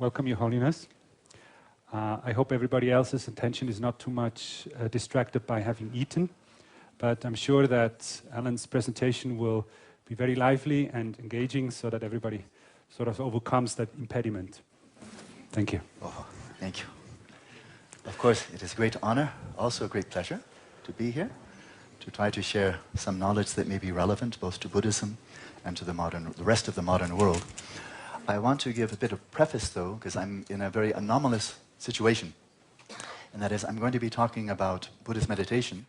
Welcome, Your Holiness. I hope everybody else's attention is not too much distracted by having eaten, but I'm sure that Alan's presentation will be very lively and engaging so that everybody sort of overcomes that impediment. Thank you. Oh, thank you. Of course, it is a great honor, also a great pleasure to be here, to try to share some knowledge that may be relevant both to Buddhism and to the rest of the modern world. I want to give a bit of preface, though, because I'm in a very anomalous situation, and that is I'm going to be talking about Buddhist meditation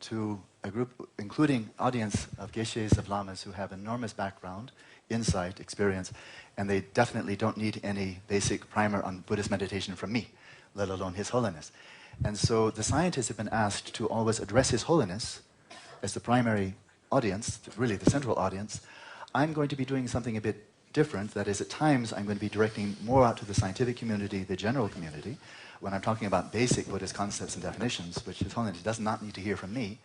to a group, including audience of geshes, of lamas who have enormous background, insight, experience, and they definitely don't need any basic primer on Buddhist meditation from me, let alone His Holiness. And so the scientists have been asked to always address His Holiness as the primary audience, really the central audience. I'm going to be doing something a bit different. That is, at times I'm going to be directing more out to the scientific community, the general community, when I'm talking about basic Buddhist concepts and definitions, which His Holiness does not need to hear from me.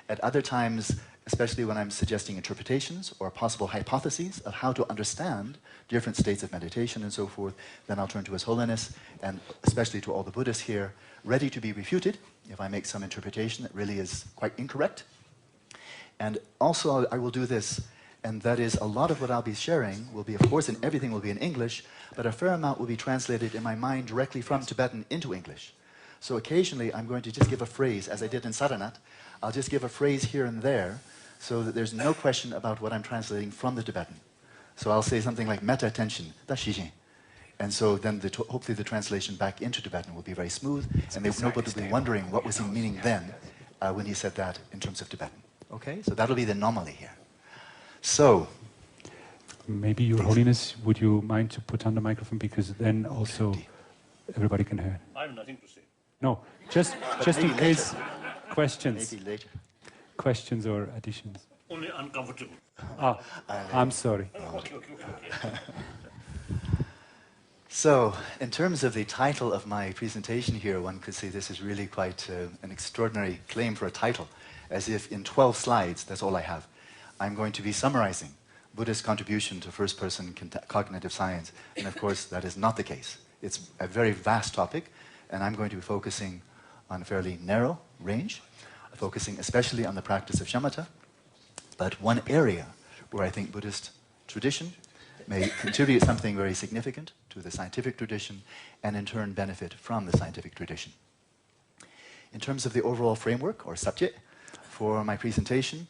At other times, especially when I'm suggesting interpretations or possible hypotheses of how to understand different states of meditation and so forth, then I'll turn to His Holiness, and especially to all the Buddhists here, ready to be refuted if I make some interpretation that really is quite incorrect. And also I will do this, and that is a lot of what I'll be sharing will be, of course, and everything will be in English, but a fair amount will be translated in my mind directly from Tibetan into English. So occasionally I'm going to just give a phrase, as I did in Saranat. I'll just give a phrase here and there so that there's no question about what I'm translating from the Tibetan. So I'll say something like metta attention, da shijin. And so then hopefully the translation back into Tibetan will be very smooth, and nobody will be wondering what was he meaning then when he said that in terms of Tibetan. Okay, so that'll be the anomaly here. So, maybe Your Holiness, would you mind to put on the microphone, because then also everybody can hear. I have nothing to say. No, just in case questions. Maybe later. Questions or additions. Only uncomfortable. I'm sorry. Okay. So, in terms of the title of my presentation here, one could say this is really quite an extraordinary claim for a title, as if in 12 slides, that's all I have, I'm going to be summarizing Buddhist contribution to first-person cognitive science, and of course that is not the case. It's a very vast topic, and I'm going to be focusing on a fairly narrow range, focusing especially on the practice of shamatha, but one area where I think Buddhist tradition may contribute something very significant to the scientific tradition, and in turn benefit from the scientific tradition. In terms of the overall framework or subject for my presentation,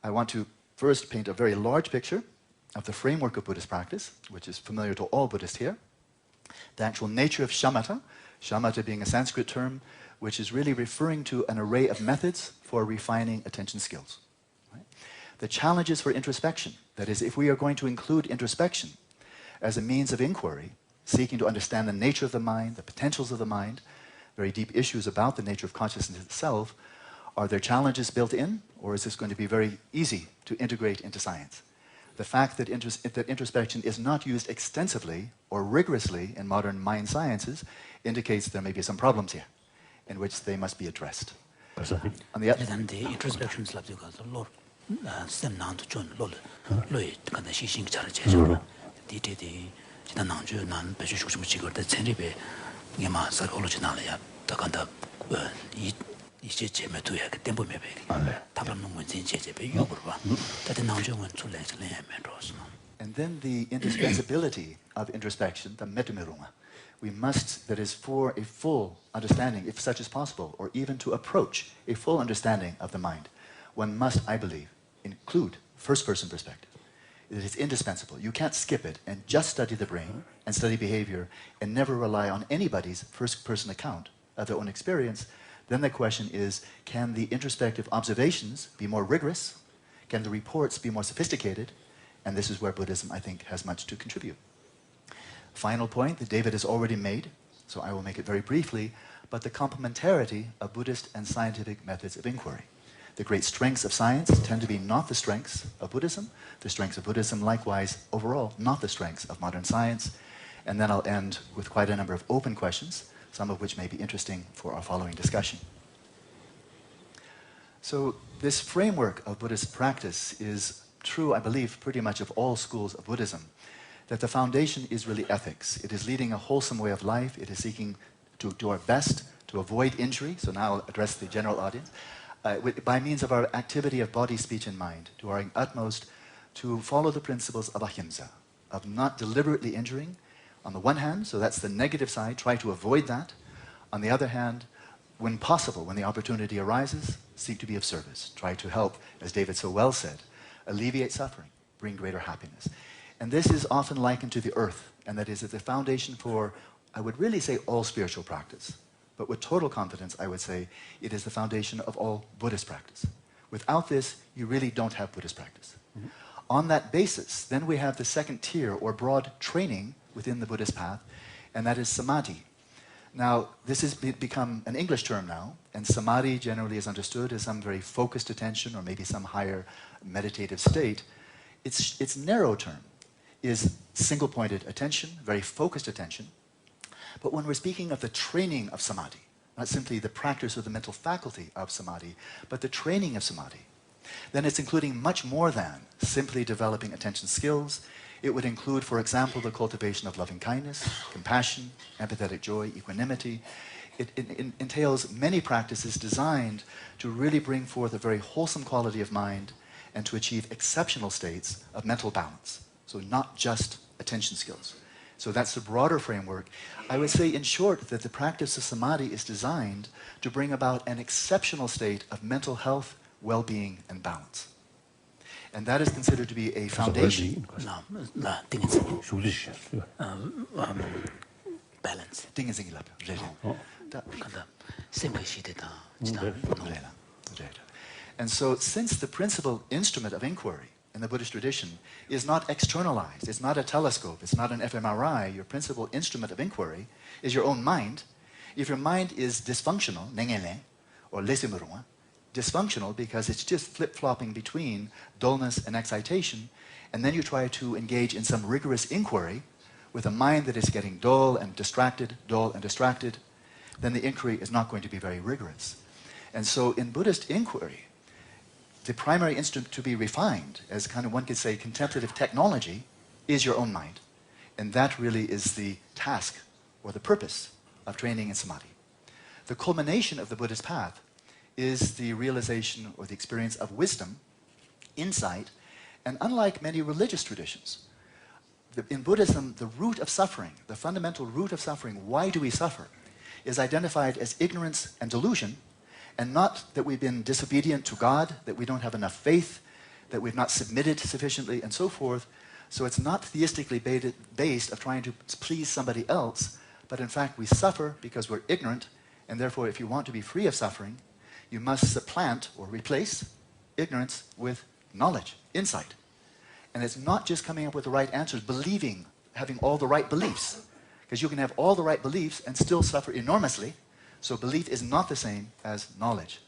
I want to first paint a very large picture of the framework of Buddhist practice, which is familiar to all Buddhists here, the actual nature of shamatha, shamatha being a Sanskrit term which is really referring to an array of methods for refining attention skills. Right? The challenges for introspection, that is, if we are going to include introspection as a means of inquiry, seeking to understand the nature of the mind, the potentials of the mind, very deep issues about the nature of consciousness itself, are there challenges built in, or is this going to be very easy to integrate into science? The fact that introspection is not used extensively or rigorously in modern mind sciences indicates there may be some problems here, in which they must be addressed. On the other hand, introspection and then the indispensability of introspection, the metamirunga. We must, that is, for a full understanding, if such is possible, or even to approach a full understanding of the mind, one must, I believe, include first-person perspective. It is indispensable. You can't skip it and just study the brain and study behavior and never rely on anybody's first-person account of their own experience. Then the question is, can the introspective observations be more rigorous? Can the reports be more sophisticated? And this is where Buddhism, I think, has much to contribute. Final point that David has already made, so I will make it very briefly, but the complementarity of Buddhist and scientific methods of inquiry. The great strengths of science tend to be not the strengths of Buddhism. The strengths of Buddhism, likewise, overall, not the strengths of modern science. And then I'll end with quite a number of open questions, some of which may be interesting for our following discussion. So this framework of Buddhist practice is true, I believe, pretty much of all schools of Buddhism. that the foundation is really ethics. It is leading a wholesome way of life. It is seeking to do our best to avoid injury. So now I'll address the general audience. By means of our activity of body, speech, and mind, do our utmost to follow the principles of ahimsa, of not deliberately injuring, on the one hand, so that's the negative side, try to avoid that. On the other hand, when possible, when the opportunity arises, seek to be of service. Try to help, as David so well said, alleviate suffering, bring greater happiness. And this is often likened to the earth, and that is at the foundation for, I would really say, all spiritual practice. But with total confidence, I would say it is the foundation of all Buddhist practice. Without this, you really don't have Buddhist practice. Mm-hmm. On that basis, then we have the second tier, or broad training within the Buddhist path, and that is samadhi. Now, this has become an English term now, and samadhi generally is understood as some very focused attention or maybe some higher meditative state. Its narrow term is single-pointed attention, very focused attention. But when we're speaking of the training of samadhi, not simply the practice of the mental faculty of samadhi, but the training of samadhi, then it's including much more than simply developing attention skills. It would include, for example, the cultivation of loving kindness, compassion, empathetic joy, equanimity. It entails many practices designed to really bring forth a very wholesome quality of mind and to achieve exceptional states of mental balance. So not just attention skills. So that's the broader framework. I would say, in short, that the practice of samadhi is designed to bring about an exceptional state of mental health, well-being, and balance. And that is considered to be a foundation. Balance. And so, since the principal instrument of inquiry in the Buddhist tradition is not externalized, it's not a telescope, it's not an fMRI, your principal instrument of inquiry is your own mind. If your mind is dysfunctional, or dysfunctional because it's just flip-flopping between dullness and excitation, and then you try to engage in some rigorous inquiry with a mind that is getting dull and distracted, then the inquiry is not going to be very rigorous. And so in Buddhist inquiry, the primary instrument to be refined, as kind of one could say contemplative technology, is your own mind. And that really is the task or the purpose of training in samadhi. The culmination of the Buddhist path is the realization or the experience of wisdom, insight, and unlike many religious traditions, in Buddhism, the root of suffering, the fundamental root of suffering, why do we suffer, is identified as ignorance and delusion, and not that we've been disobedient to God, that we don't have enough faith, that we've not submitted sufficiently, and so forth. So it's not theistically based of trying to please somebody else, but in fact we suffer because we're ignorant, and therefore if you want to be free of suffering, you must supplant or replace ignorance with knowledge, insight. And it's not just coming up with the right answers, believing, having all the right beliefs. Because you can have all the right beliefs and still suffer enormously. So belief is not the same as knowledge.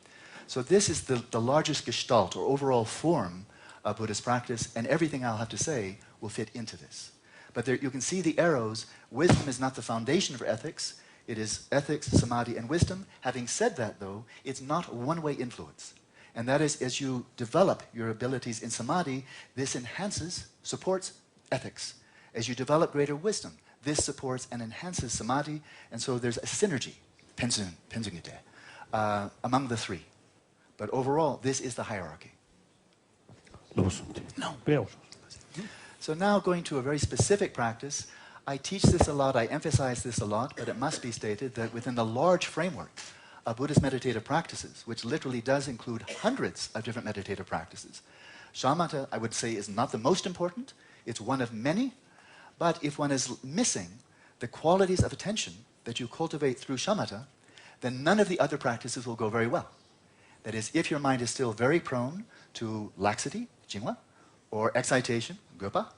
So this is the largest gestalt or overall form of Buddhist practice, and everything I'll have to say will fit into this. But there, you can see the arrows. Wisdom is not the foundation for ethics. It is ethics, samadhi, and wisdom. Having said that, though, it's not a one-way influence. And that is, as you develop your abilities in samadhi, this enhances, supports ethics. As you develop greater wisdom, this supports and enhances samadhi, and so there's a synergy, among the three. But overall, this is the hierarchy. No. So now going to a very specific practice, I teach this a lot, I emphasize this a lot, but it must be stated that within the large framework of Buddhist meditative practices, which literally does include hundreds of different meditative practices, shamatha, I would say, is not the most important. It's one of many. But if one is missing the qualities of attention that you cultivate through shamatha, then none of the other practices will go very well. That is, if your mind is still very prone to laxity, jingwa, or excitation, gopa,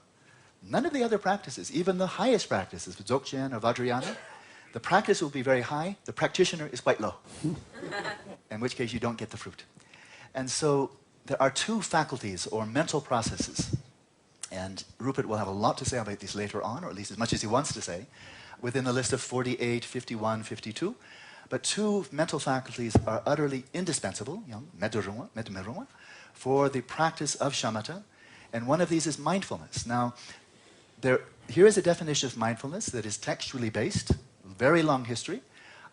none of the other practices, even the highest practices, dzogchen or vajrayana, the practice will be very high, the practitioner is quite low, in which case you don't get the fruit. And so there are two faculties or mental processes, and Rupert will have a lot to say about these later on, or at least as much as he wants to say, within the list of 48, 51, 52. But two mental faculties are utterly indispensable, for the practice of shamatha, and one of these is mindfulness. Now, here is a definition of mindfulness that is textually based, very long history,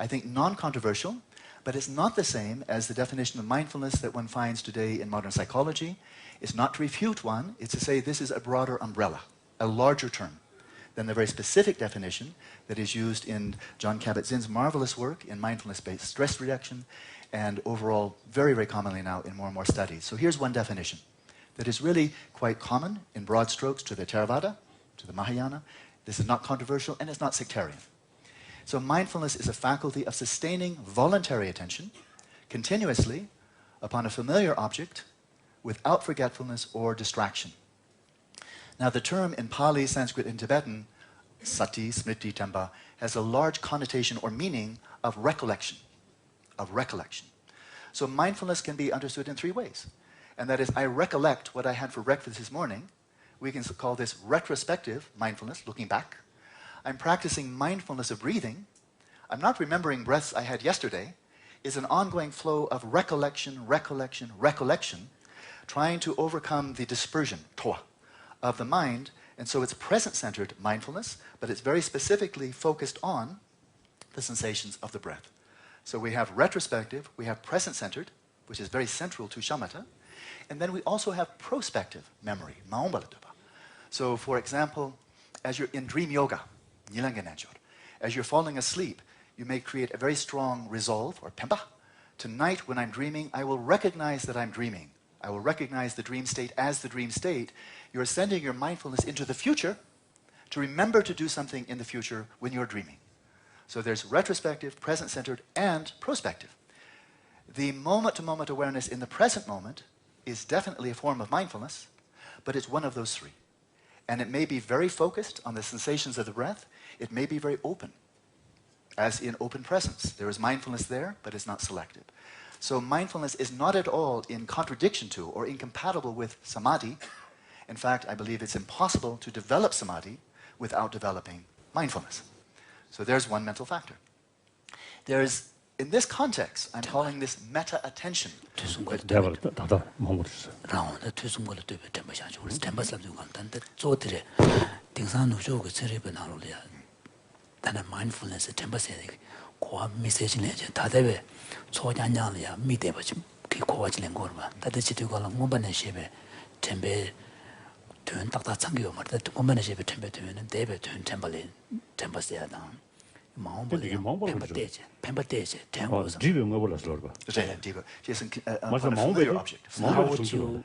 I think non-controversial, but it's not the same as the definition of mindfulness that one finds today in modern psychology. It's not to refute one, it's to say this is a broader umbrella, a larger term than the very specific definition that is used in John Kabat-Zinn's marvelous work in mindfulness-based stress reduction, and overall very, very commonly now in more and more studies. So here's one definition that is really quite common in broad strokes to the Theravada, to the Mahayana. This is not controversial and it's not sectarian. So mindfulness is a faculty of sustaining voluntary attention continuously upon a familiar object without forgetfulness or distraction. Now the term in Pali, Sanskrit, and Tibetan, sati, smriti, tamba, has a large connotation or meaning of recollection, So mindfulness can be understood in three ways. And that is, I recollect what I had for breakfast this morning. We can call this retrospective mindfulness, looking back. I'm practicing mindfulness of breathing. I'm not remembering breaths I had yesterday. It's an ongoing flow of recollection, trying to overcome the dispersion, toa, of the mind. And so it's present-centered mindfulness, but it's very specifically focused on the sensations of the breath. So we have retrospective, we have present-centered, which is very central to shamatha, and then we also have prospective memory, maombalatupa. So for example, as you're in dream yoga, as you're falling asleep, you may create a very strong resolve, or pemba. Tonight when I'm dreaming, I will recognize that I'm dreaming. I will recognize the dream state as the dream state. You're sending your mindfulness into the future to remember to do something in the future when you're dreaming. So there's retrospective, present-centered, and prospective. The moment-to-moment awareness in the present moment is definitely a form of mindfulness, but it's one of those three. And it may be very focused on the sensations of the breath. It may be very open, as in open presence. There is mindfulness there, but it's not selective. So mindfulness is not at all in contradiction to or incompatible with samadhi. In fact, I believe it's impossible to develop samadhi without developing mindfulness. So there's one mental factor. There's, in this context, I'm calling this meta-attention. Mindfulness kwa message ne ta de so nya nya ya mi de ba chi ki ko ji len go ba ta de chi de ko la ngo ba ne she be tembe tön tak ta chang yo ma de ngo ba ne she be tembe tön de be tön tembe tembe se ya da ma ba de pemba de je ten go so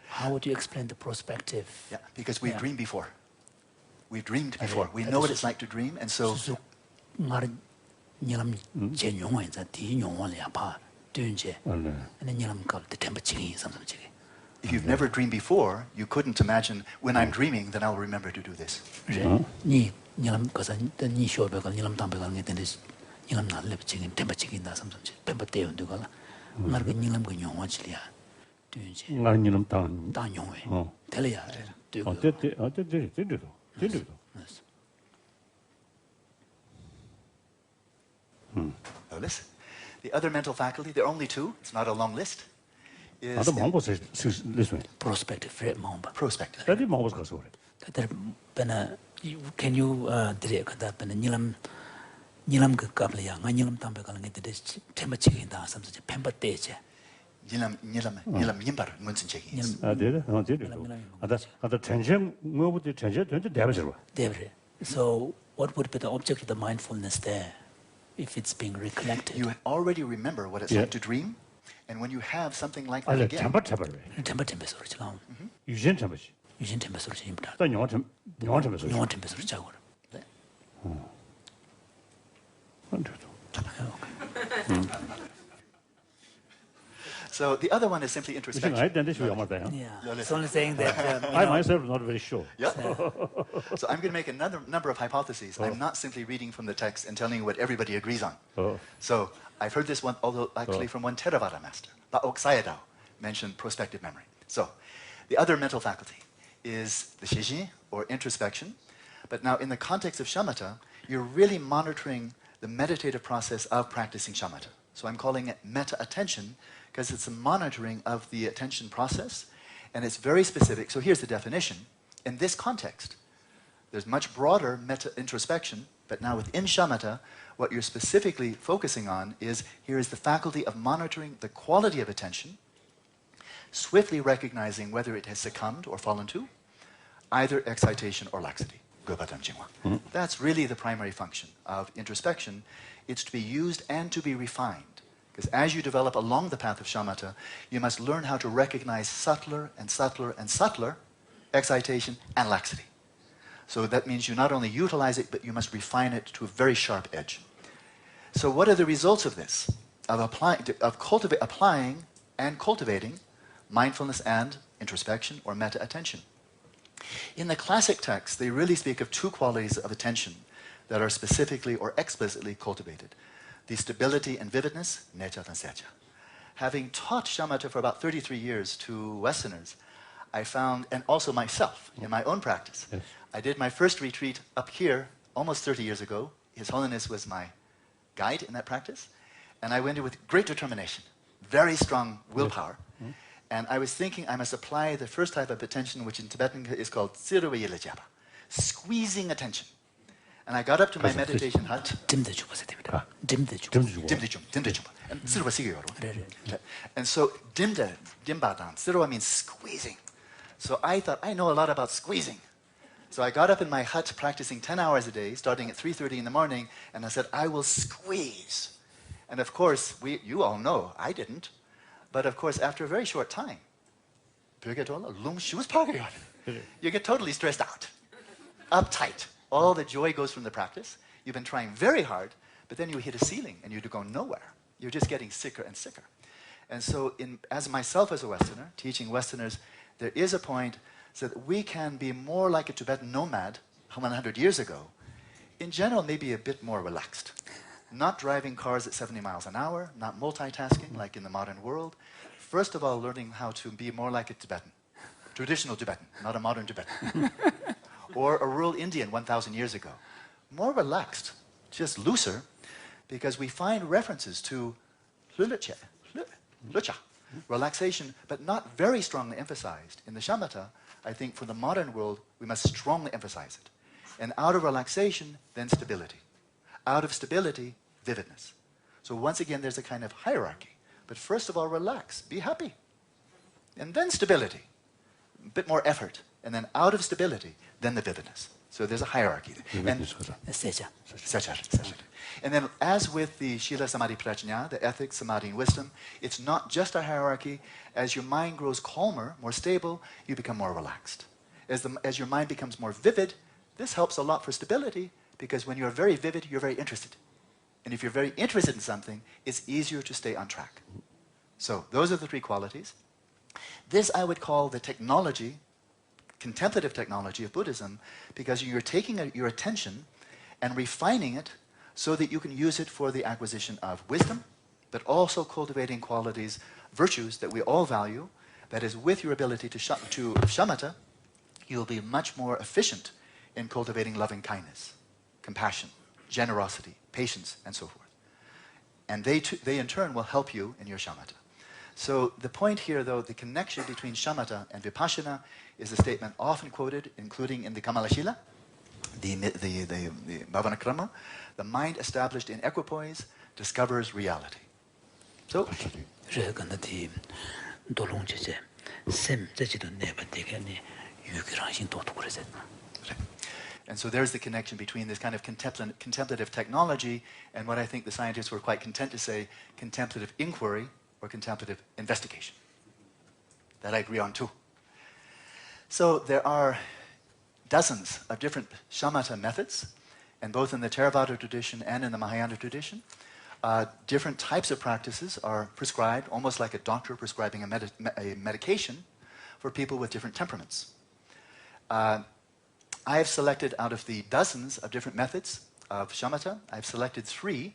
How would you explain the perspective? Yeah, because we dreamed before. We dreamed before. We know what it's like to dream, and so if you've never dreamed before, you couldn't imagine, when I'm dreaming, then I'll remember to do this. Now listen, the other mental faculty, there are only two, it's not a long list, is prospective. prospective. Can you direct that nilam kapla ya nilam tambe kala ngi de temba chigi da samsa pemba teje nilam yimbar munsin chegi. So what would be the object of the mindfulness there if it's being recollected? You already remember what it's like to dream, and when you have something like that again. So the other one is simply introspection. Yeah, it's only saying that. I myself am not very sure. Yeah. So I'm going to make another number of hypotheses. I'm not simply reading from the text and telling you what everybody agrees on. So I've heard this one, although actually from one Theravada master, Baok Sayadaw, mentioned prospective memory. So the other mental faculty is the shiji, or introspection. But now in the context of shamatha, you're really monitoring the meditative process of practicing shamatha. So I'm calling it meta-attention, because it's a monitoring of the attention process, and it's very specific. So here's the definition. In this context, There's much broader meta-introspection, but now within shamatha, what you're specifically focusing on is, here is the faculty of monitoring the quality of attention, swiftly recognizing whether it has succumbed or fallen to either excitation or laxity. That's really the primary function of introspection. It's to be used and to be refined. Because as you develop along the path of shamatha, you must learn how to recognize subtler and subtler and subtler excitation and laxity. So that means you not only utilize it, but you must refine it to a very sharp edge. So what are the results of this? Of applying and cultivating mindfulness and introspection or meta-attention. In the classic texts, they really speak of two qualities of attention that are specifically or explicitly cultivated. The stability and vividness, necha and secha. Having taught shamatha for about 33 years to Westerners, I found, and also myself, in my own practice, yes. I did my first retreat up here almost 30 years ago. His Holiness was my guide in that practice. And I went in with great determination, very strong willpower. Yes. And I was thinking I must apply the first type of attention, which in Tibetan is called tsiruwa yilajaba, squeezing attention. And I got up to my meditation hut. And so dimbadan, tsiruwa means squeezing. So I thought, I know a lot about squeezing. So I got up in my hut practicing 10 hours a day, starting at 3:30 in the morning, and I said, I will squeeze. And of course, you all know, I didn't. But of course, after a very short time, you get totally stressed out, uptight. All the joy goes from the practice. You've been trying very hard, but then you hit a ceiling and you go nowhere. You're just getting sicker and sicker. And so as myself as a Westerner, teaching Westerners, there is a point so that we can be more like a Tibetan nomad 100 years ago. In general, maybe a bit more relaxed. Not driving cars at 70 miles an hour, not multitasking like in the modern world. First of all, learning how to be more like a Tibetan. Traditional Tibetan, not a modern Tibetan. Or a rural Indian 1,000 years ago. More relaxed, just looser, because we find references to relaxation, but not very strongly emphasized. In the shamatha, I think for the modern world, we must strongly emphasize it. And out of relaxation, then stability. Out of stability, vividness. So once again, there's a kind of hierarchy. But first of all, relax, be happy. And then stability, a bit more effort. And then out of stability, then the vividness. So there's a hierarchy. And then as with the Shila Samadhi Prajna, the ethics, samadhi, and wisdom, it's not just a hierarchy. As your mind grows calmer, more stable, you become more relaxed. As your mind becomes more vivid, this helps a lot for stability, because when you're very vivid, you're very interested. And if you're very interested in something, it's easier to stay on track. So those are the three qualities. This I would call the technology, contemplative technology of Buddhism, because you're taking your attention and refining it so that you can use it for the acquisition of wisdom, but also cultivating qualities, virtues that we all value. That is, with your ability to shamatha, you'll be much more efficient in cultivating loving kindness, compassion, generosity, patience, and so forth. And they in turn will help you in your shamatha. So the point here, though, the connection between shamatha and vipassana is a statement often quoted, including in the Kamalashila, the Bhavanakrama. The mind established in equipoise discovers reality. So, and so there's the connection between this kind of contemplative technology and what I think the scientists were quite content to say, contemplative inquiry or contemplative investigation. That I agree on too. So there are dozens of different shamatha methods, and both in the Theravada tradition and in the Mahayana tradition, different types of practices are prescribed, almost like a doctor prescribing a medication for people with different temperaments. I have selected out of the dozens of different methods of shamatha, I've selected 3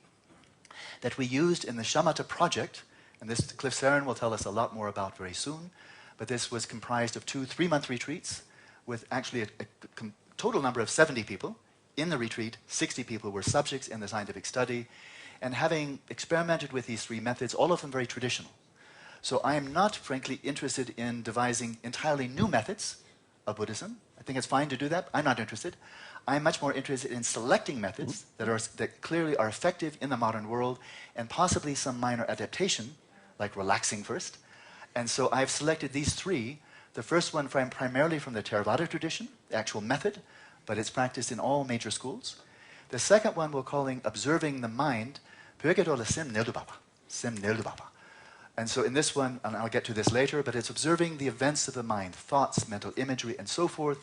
that we used in the shamatha project, and this Cliff Saron will tell us a lot more about very soon, but this was comprised of 2 3-month retreats with actually a total number of 70 people. In the retreat, 60 people were subjects in the scientific study, and having experimented with these 3 methods, all of them very traditional. So I am not, frankly, interested in devising entirely new methods of Buddhism. think it's fine to do that. I'm not interested. I'm much more interested in selecting methods that clearly are effective in the modern world, and possibly some minor adaptation, like relaxing first. And so I've selected these three. The first one primarily from the Theravada tradition, the actual method, but it's practiced in all major schools. The second one we're calling observing the mind. And so in this one, and I'll get to this later, but it's observing the events of the mind, thoughts, mental imagery, and so forth.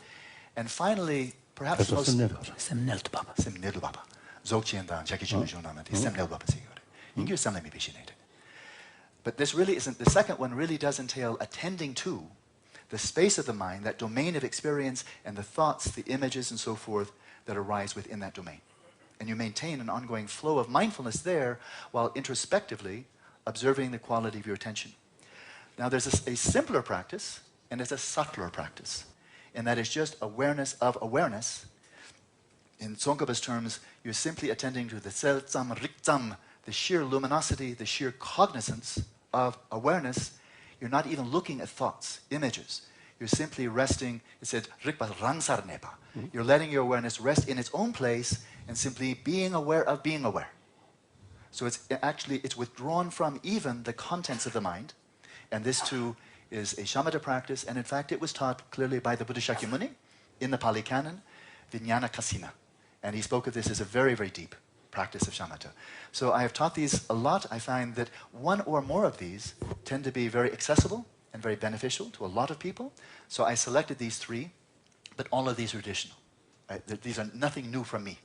And finally, perhaps the most... But this really isn't, the second one really does entail attending to the space of the mind, that domain of experience, and the thoughts, the images, and so forth that arise within that domain. And you maintain an ongoing flow of mindfulness there while introspectively observing the quality of your attention. Now there's a simpler practice, and it's a subtler practice. And that is just awareness of awareness. In Tsongkhapa's terms, you're simply attending to the sel tsam rik tsam, the sheer luminosity, the sheer cognizance of awareness. You're not even looking at thoughts, images. You're simply resting. It said, rikpa rangsar nepa. You're letting your awareness rest in its own place and simply being aware of being aware. So it's withdrawn from even the contents of the mind. And this too is a shamatha practice. And in fact, it was taught clearly by the Buddha Shakyamuni in the Pali Canon, Vijnana Kasina. And he spoke of this as a very, very deep practice of shamatha. So I have taught these a lot. I find that one or more of these tend to be very accessible and very beneficial to a lot of people. So I selected these three, but all of these are additional. These are nothing new from me.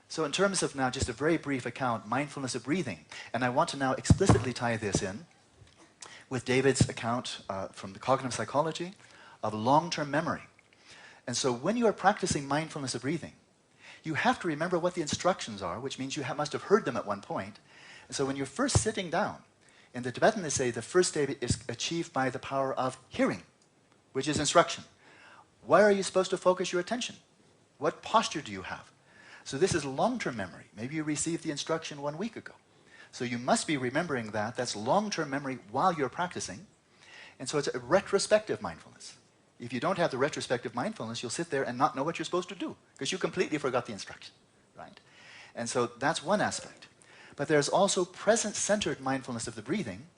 So in terms of now just a very brief account, mindfulness of breathing, and I want to now explicitly tie this in with David's account from the cognitive psychology of long-term memory. And so when you are practicing mindfulness of breathing, you have to remember what the instructions are, which means you must have heard them at one point. And so when you're first sitting down, in the Tibetan they say the first stage is achieved by the power of hearing, which is instruction. Where are you supposed to focus your attention? What posture do you have? So this is long-term memory. Maybe you received the instruction 1 week ago. So you must be remembering that. That's long-term memory while you're practicing. And so it's a retrospective mindfulness. If you don't have the retrospective mindfulness, you'll sit there and not know what you're supposed to do because you completely forgot the instruction, right? And so that's one aspect. But there's also present-centered mindfulness of the breathing.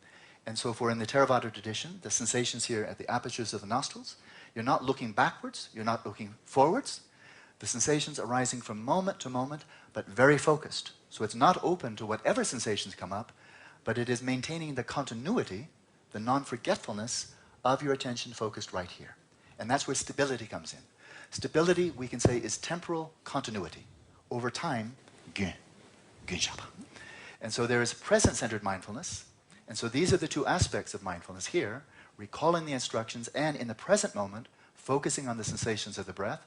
And so in the Theravada tradition, the sensations here at the apertures of the nostrils, you're not looking backwards, you're not looking forwards. The sensations arising from moment to moment, but very focused. So it's not open to whatever sensations come up, but it is maintaining the continuity, the non-forgetfulness of your attention focused right here. And that's where stability comes in. Stability, we can say, is temporal continuity. Over time, gyun shapa. And so there is present-centered mindfulness. And so these are the two aspects of mindfulness here, recalling the instructions and in the present moment, focusing on the sensations of the breath.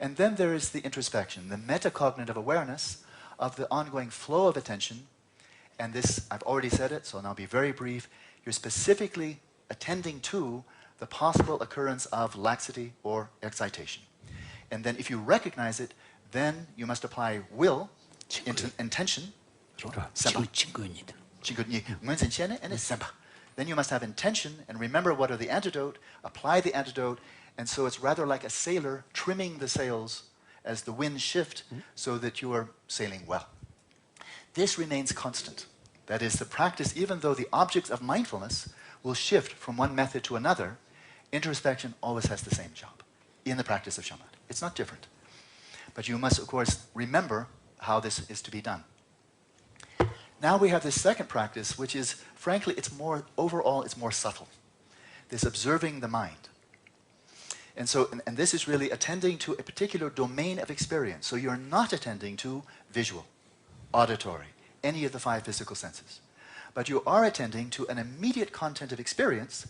And then there is the introspection, the metacognitive awareness of the ongoing flow of attention. And this, I've already said it, so I'll now be very brief. You're specifically attending to the possible occurrence of laxity or excitation. And then if you recognize it, then you must apply will, intention. Then you must have intention and remember what are the antidote, apply the antidote, and so it's rather like a sailor trimming the sails as the winds shift so that you are sailing well. This remains constant. That is, the practice, even though the objects of mindfulness will shift from one method to another, introspection always has the same job in the practice of shamatha. It's not different. But you must, of course, remember how this is to be done. Now we have this second practice, which is, frankly, overall, it's more subtle. This observing the mind. And so, and this is really attending to a particular domain of experience. So you're not attending to visual, auditory, any of the 5 physical senses. But you are attending to an immediate content of experience,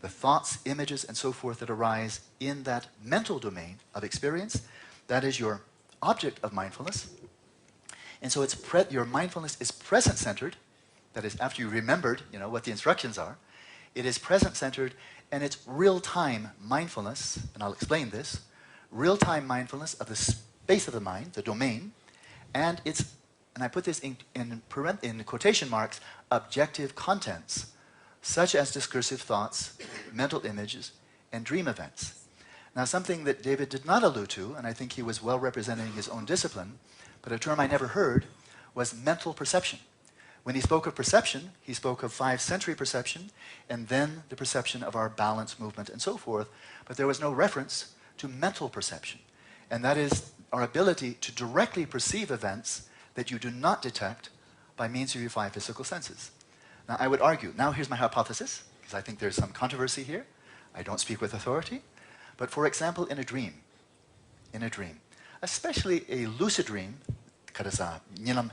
the thoughts, images, and so forth that arise in that mental domain of experience. That is your object of mindfulness. And so your mindfulness is present-centered. That is, after you remembered, what the instructions are, it is present-centered, and it's real-time mindfulness, and I'll explain this, real-time mindfulness of the space of the mind, the domain, and I put this in quotation marks, objective contents, such as discursive thoughts, mental images, and dream events. Now, something that David did not allude to, and I think he was well representing his own discipline, but a term I never heard, was mental perception. When he spoke of perception, he spoke of 5 sensory perception, and then the perception of our balance, movement, and so forth, but there was no reference to mental perception. And that is our ability to directly perceive events that you do not detect by means of your 5 physical senses. Now, I would argue, now here's my hypothesis, because I think there's some controversy here. I don't speak with authority. But for example, in a dream, especially a lucid dream, in the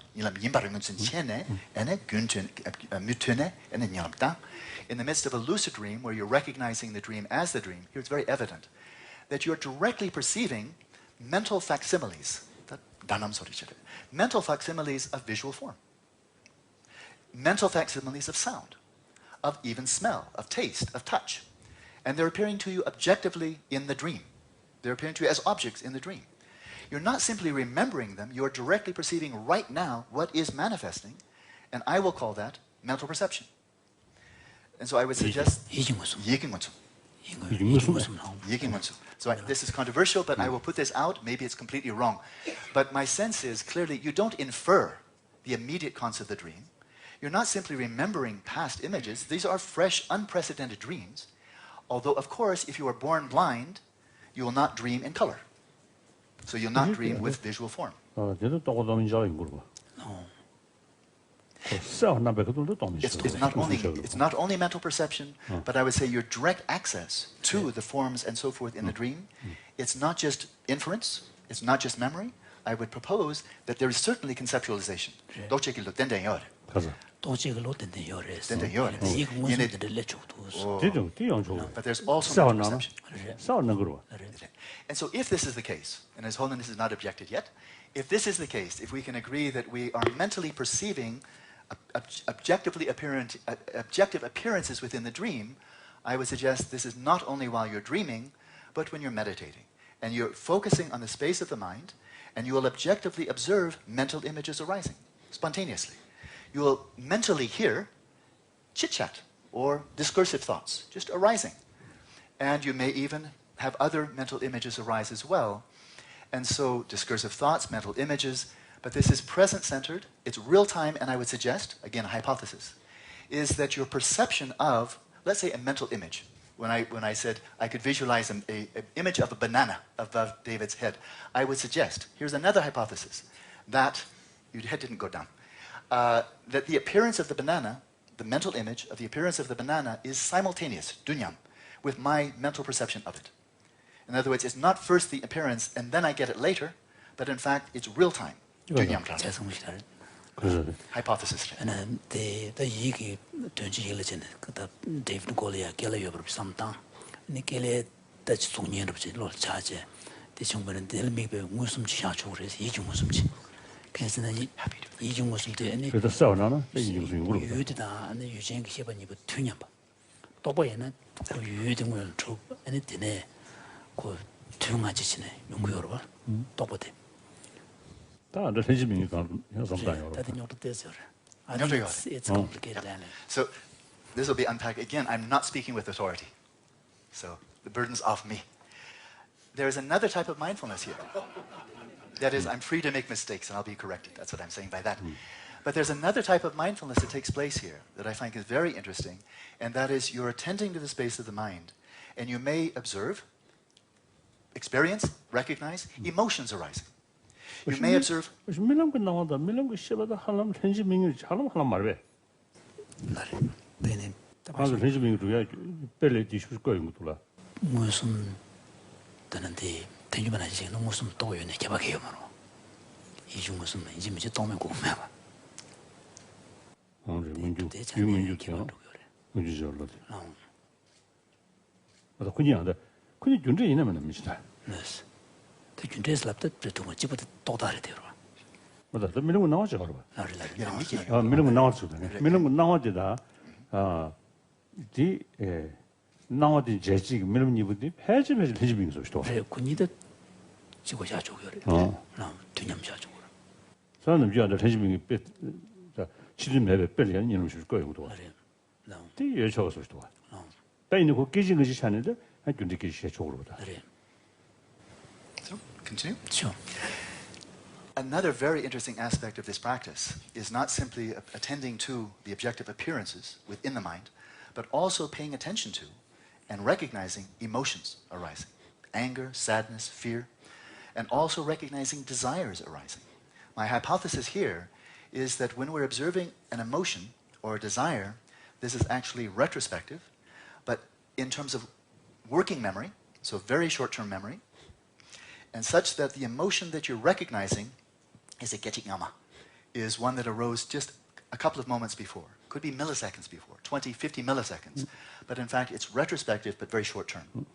midst of a lucid dream where you're recognizing the dream as the dream, here it's very evident that you're directly perceiving mental facsimiles, mental facsimiles of visual form, mental facsimiles of sound, of even smell, of taste, of touch. And they're appearing to you objectively in the dream. They're appearing to you as objects in the dream. You're not simply remembering them, you're directly perceiving right now what is manifesting, and I will call that mental perception. And so I would suggest So this is controversial, but I will put this out. Maybe it's completely wrong. But my sense is, clearly, you don't infer the immediate concept of the dream. You're not simply remembering past images. These are fresh, unprecedented dreams. Although, of course, if you are born blind, you will not dream in color. So you'll not dream with visual form. It's not only mental perception, but I would say your direct access to the forms and so forth in the dream. It's not just inference, it's not just memory. I would propose that there is certainly conceptualization. But there's also mental perception. And so if this is the case, and His Holiness has not objected yet, if this is the case, if we can agree that we are mentally perceiving objective appearances within the dream, I would suggest this is not only while you're dreaming, but when you're meditating. And you're focusing on the space of the mind, and you will objectively observe mental images arising, spontaneously. You will mentally hear chit-chat or discursive thoughts just arising. And you may even have other mental images arise as well. And so discursive thoughts, mental images, but this is present-centered, it's real-time, and I would suggest, again, a hypothesis, is that your perception of, let's say, a mental image. When I said I could visualize an image of a banana above David's head, I would suggest, here's another hypothesis, that, your head didn't go down, that the appearance of the banana, the mental image of the appearance of the banana is simultaneous, dunyam, with my mental perception of it. In other words, it's not first the appearance and then I get it later, but in fact, it's real-time. Hypothesis. And the yiki don't you legend that David Golia Gala sometime. Nikele that's so near of Lord Charge. The children and they'll make a Muslim church or is eating Muslim. Can't happy to eating Muslim to any. The sound, no? You did and you change here when you put Tunyam. Toboyana, you didn't will troop anything. Go to my chine, Yungur, Tobote. It's complicated. So this will be unpacked. Again, I'm not speaking with authority. So the burden's off me. There is another type of mindfulness here. That is, I'm free to make mistakes and I'll be corrected. That's what I'm saying by that. But there's another type of mindfulness that takes place here that I find is very interesting, and that is you're attending to the space of the mind. And you may observe, experience, recognize emotions arising. You may observe. The Jundes left it to much but totally there. But the minimum knowledge of minimum knowledge. Minimum knowledge that the now the judging minimum you would have his being so story. Could need it. She was out of no, to Yam Shach. Some of you are the being a bit. She didn't have a billion, you know, she's going to. No, the year chose to. Then you go getting a channel, I can take a share over. So, continue. Sure. Another very interesting aspect of this practice is not simply attending to the objective appearances within the mind, but also paying attention to and recognizing emotions arising. Anger, sadness, fear, and also recognizing desires arising. My hypothesis here is that when we're observing an emotion or a desire, this is actually retrospective, but in terms of working memory, so very short-term memory, and such that the emotion that you're recognizing is a gechikngama, is one that arose just a couple of moments before. Could be milliseconds before, 20, 50 milliseconds. But in fact, it's retrospective, but very short-term.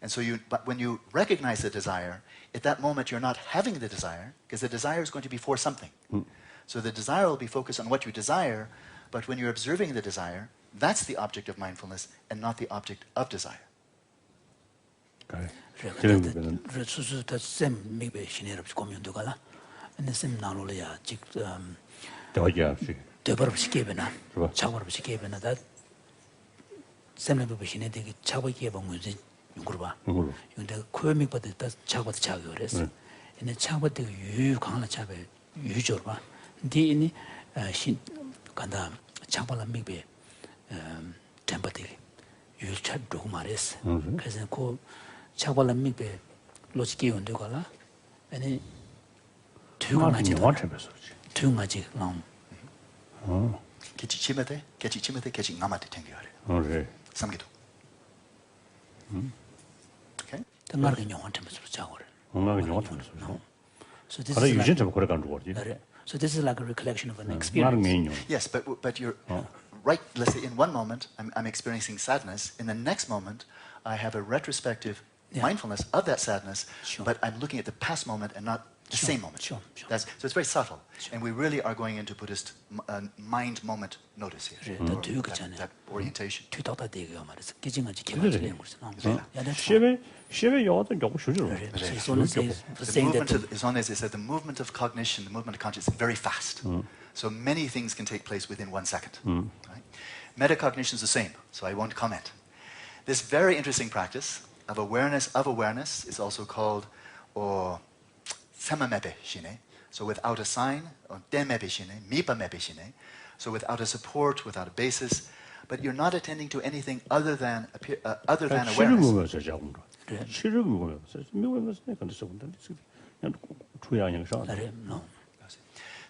And so but when you recognize the desire, at that moment you're not having the desire, because the desire is going to be for something. So the desire will be focused on what you desire, but when you're observing the desire, that's the object of mindfulness and not the object of desire. Okay. Kechichimete, kechingama te tengyore. Okay. Samgido. Okay? So this is like a recollection of an experience. Yes, but you're right. Let's say in one moment I'm experiencing sadness. In the next moment, I have a retrospective mindfulness of that sadness, but I'm looking at the past moment and not the same moment. Sure. So it's very subtle, and we really are going into Buddhist mind moment notice here. That orientation. The movement of cognition, the movement of consciousness is very fast. So many things can take place within 1 second. Right? Metacognition is the same, so I won't comment. This very interesting practice of awareness is also called samamebe shine, so without a sign, or demebe shine, mipamebe shine, so without a support, without a basis, but you're not attending to anything other than awareness.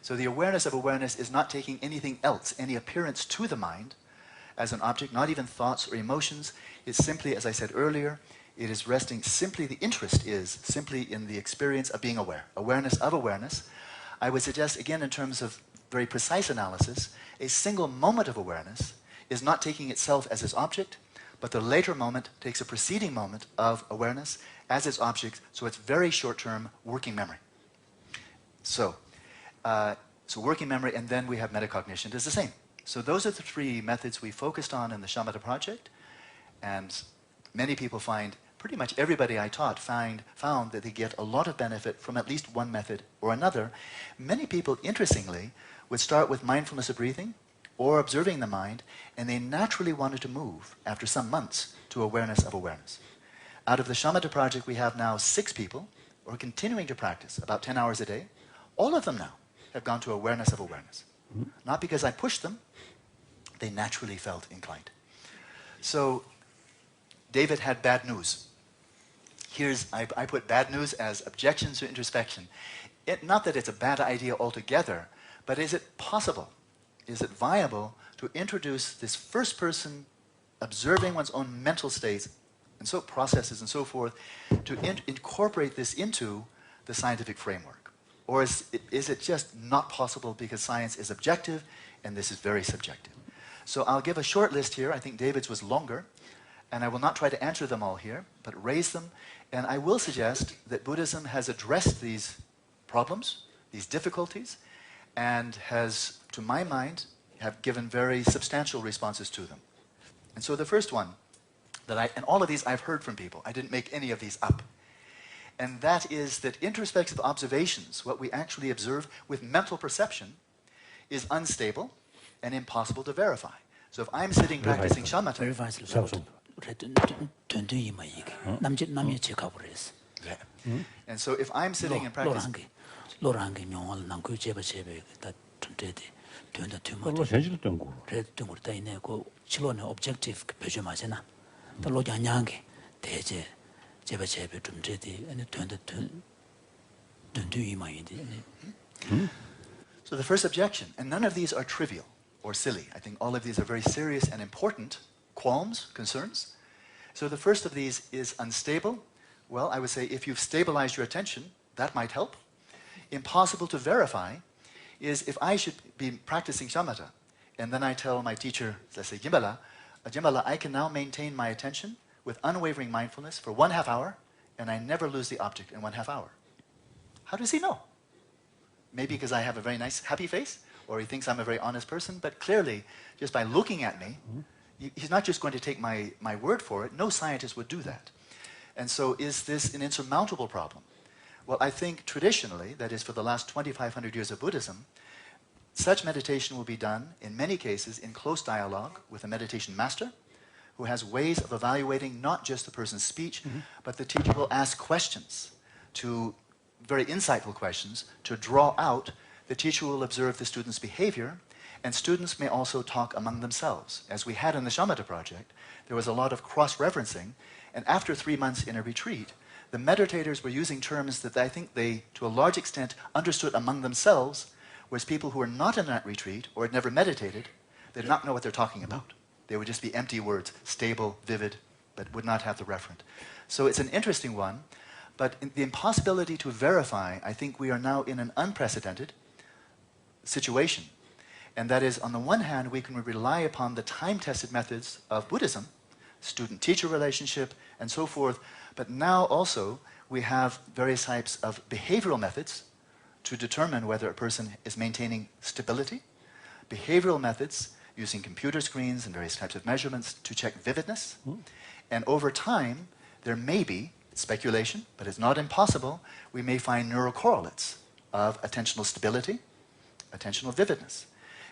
So the awareness of awareness is not taking anything else, any appearance to the mind as an object, not even thoughts or emotions. It's simply, as I said earlier, it is resting simply, the interest is simply in the experience of being aware, awareness of awareness. I would suggest, again, in terms of very precise analysis, a single moment of awareness is not taking itself as its object, but the later moment takes a preceding moment of awareness as its object, so it's very short-term working memory. So working memory, and then we have metacognition, it is the same. So those are the 3 methods we focused on in the Shamatha project, and many people find, pretty much everybody I taught found that they get a lot of benefit from at least one method or another. Many people, interestingly, would start with mindfulness of breathing or observing the mind, and they naturally wanted to move, after some months, to awareness of awareness. Out of the Shamatha project, we have now 6 people who are continuing to practice about 10 hours a day. All of them now have gone to awareness of awareness. Not because I pushed them, they naturally felt inclined. So David had bad news. I put bad news as objections to introspection. Not that it's a bad idea altogether, but is it possible, is it viable to introduce this first person observing one's own mental states and so processes and so forth, to incorporate this into the scientific framework? Or is it just not possible because science is objective and this is very subjective? So I'll give a short list here. I think David's was longer, and I will not try to answer them all here, but raise them. And I will suggest that Buddhism has addressed these problems, these difficulties, and has, to my mind, have given very substantial responses to them. And so the first one, and all of these I've heard from people, I didn't make any of these up, and that is that introspective observations, what we actually observe with mental perception, is unstable and impossible to verify. So if I'm sitting practicing shamatha, And so if I'm sitting and practicing... 로랑게 뇽을 남고 제바 다 튼데데 된다 투마 로 현실 된거 그래 된거 다 있네 그 실론의 objective 표시 맞잖아 또 로장냥게 대제 제바 좀 제디 아니 된다 So the first objection, and none of these are trivial or silly. I think all of these are very serious and important qualms, concerns. So the first of these is unstable. Well, I would say if you've stabilized your attention, that might help. Impossible to verify is if I should be practicing shamatha, and then I tell my teacher, let's say Jimbala, I can now maintain my attention with unwavering mindfulness for 1/2 hour, and I never lose the object in 1/2 hour. How does he know? Maybe because I have a very nice, happy face, or he thinks I'm a very honest person, but clearly, just by looking at me, he's not just going to take my word for it. No scientist would do that. And so is this an insurmountable problem? Well, I think traditionally, that is for the last 2,500 years of Buddhism, such meditation will be done, in many cases, in close dialogue with a meditation master who has ways of evaluating not just the person's speech, but the teacher will ask questions, very insightful questions, to draw out. The teacher will observe the student's behavior, and students may also talk among themselves. As we had in the Shamatha project, there was a lot of cross-referencing, and after 3 months in a retreat, the meditators were using terms that I think they, to a large extent, understood among themselves, whereas people who were not in that retreat or had never meditated, they did not know what they're talking about. They would just be empty words, stable, vivid, but would not have the referent. So it's an interesting one, but the impossibility to verify, I think we are now in an unprecedented situation. And that is, on the one hand, we can rely upon the time-tested methods of Buddhism, student-teacher relationship, and so forth, but now also we have various types of behavioral methods to determine whether a person is maintaining stability, behavioral methods using computer screens and various types of measurements to check vividness, and over time, there may be, speculation, but it's not impossible, we may find neurocorrelates of attentional stability, attentional vividness.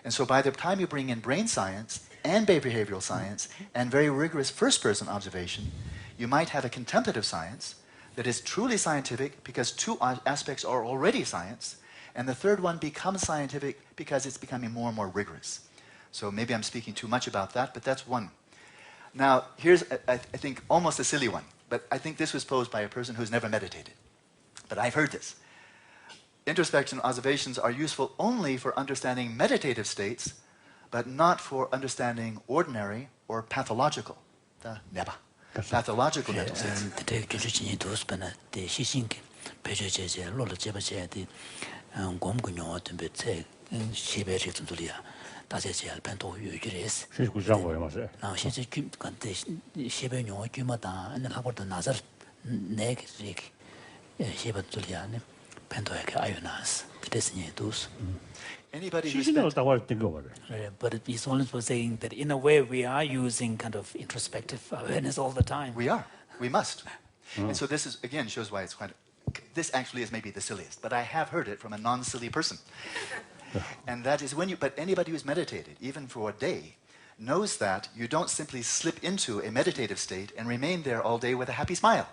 And so by the time you bring in brain science and behavioral science and very rigorous first-person observation, you might have a contemplative science that is truly scientific because 2 aspects are already science, and the third one becomes scientific because it's becoming more and more rigorous. So maybe I'm speaking too much about that, but that's one. Now, here's, I think, almost a silly one, but I think this was posed by a person who's never meditated. But I've heard this. Introspection observations are useful only for understanding meditative states, but not for understanding ordinary or pathological, pathological mental states. Anybody who's but it's only for saying that in a way we are using kind of introspective awareness all the time. We are. We must. And so this is, again, shows why it's quite... This actually is maybe the silliest, but I have heard it from a non-silly person. And that is when you... But anybody who's meditated, even for a day, knows that you don't simply slip into a meditative state and remain there all day with a happy smile.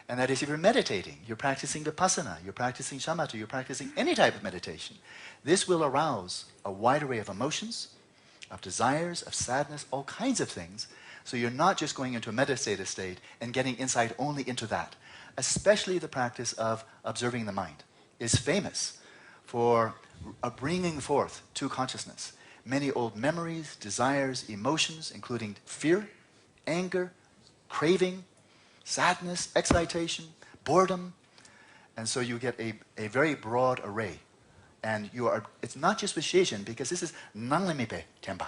And that is, if you're meditating, you're practicing vipassana, you're practicing shamatha, you're practicing any type of meditation, this will arouse a wide array of emotions, of desires, of sadness, all kinds of things. So you're not just going into a meditative state and getting insight only into that. Especially the practice of observing the mind is famous for bringing forth to consciousness many old memories, desires, emotions, including fear, anger, craving, sadness, excitation, boredom. And so you get a very broad array. And it's not just with Sheshin, because this is nanglimipe tempa.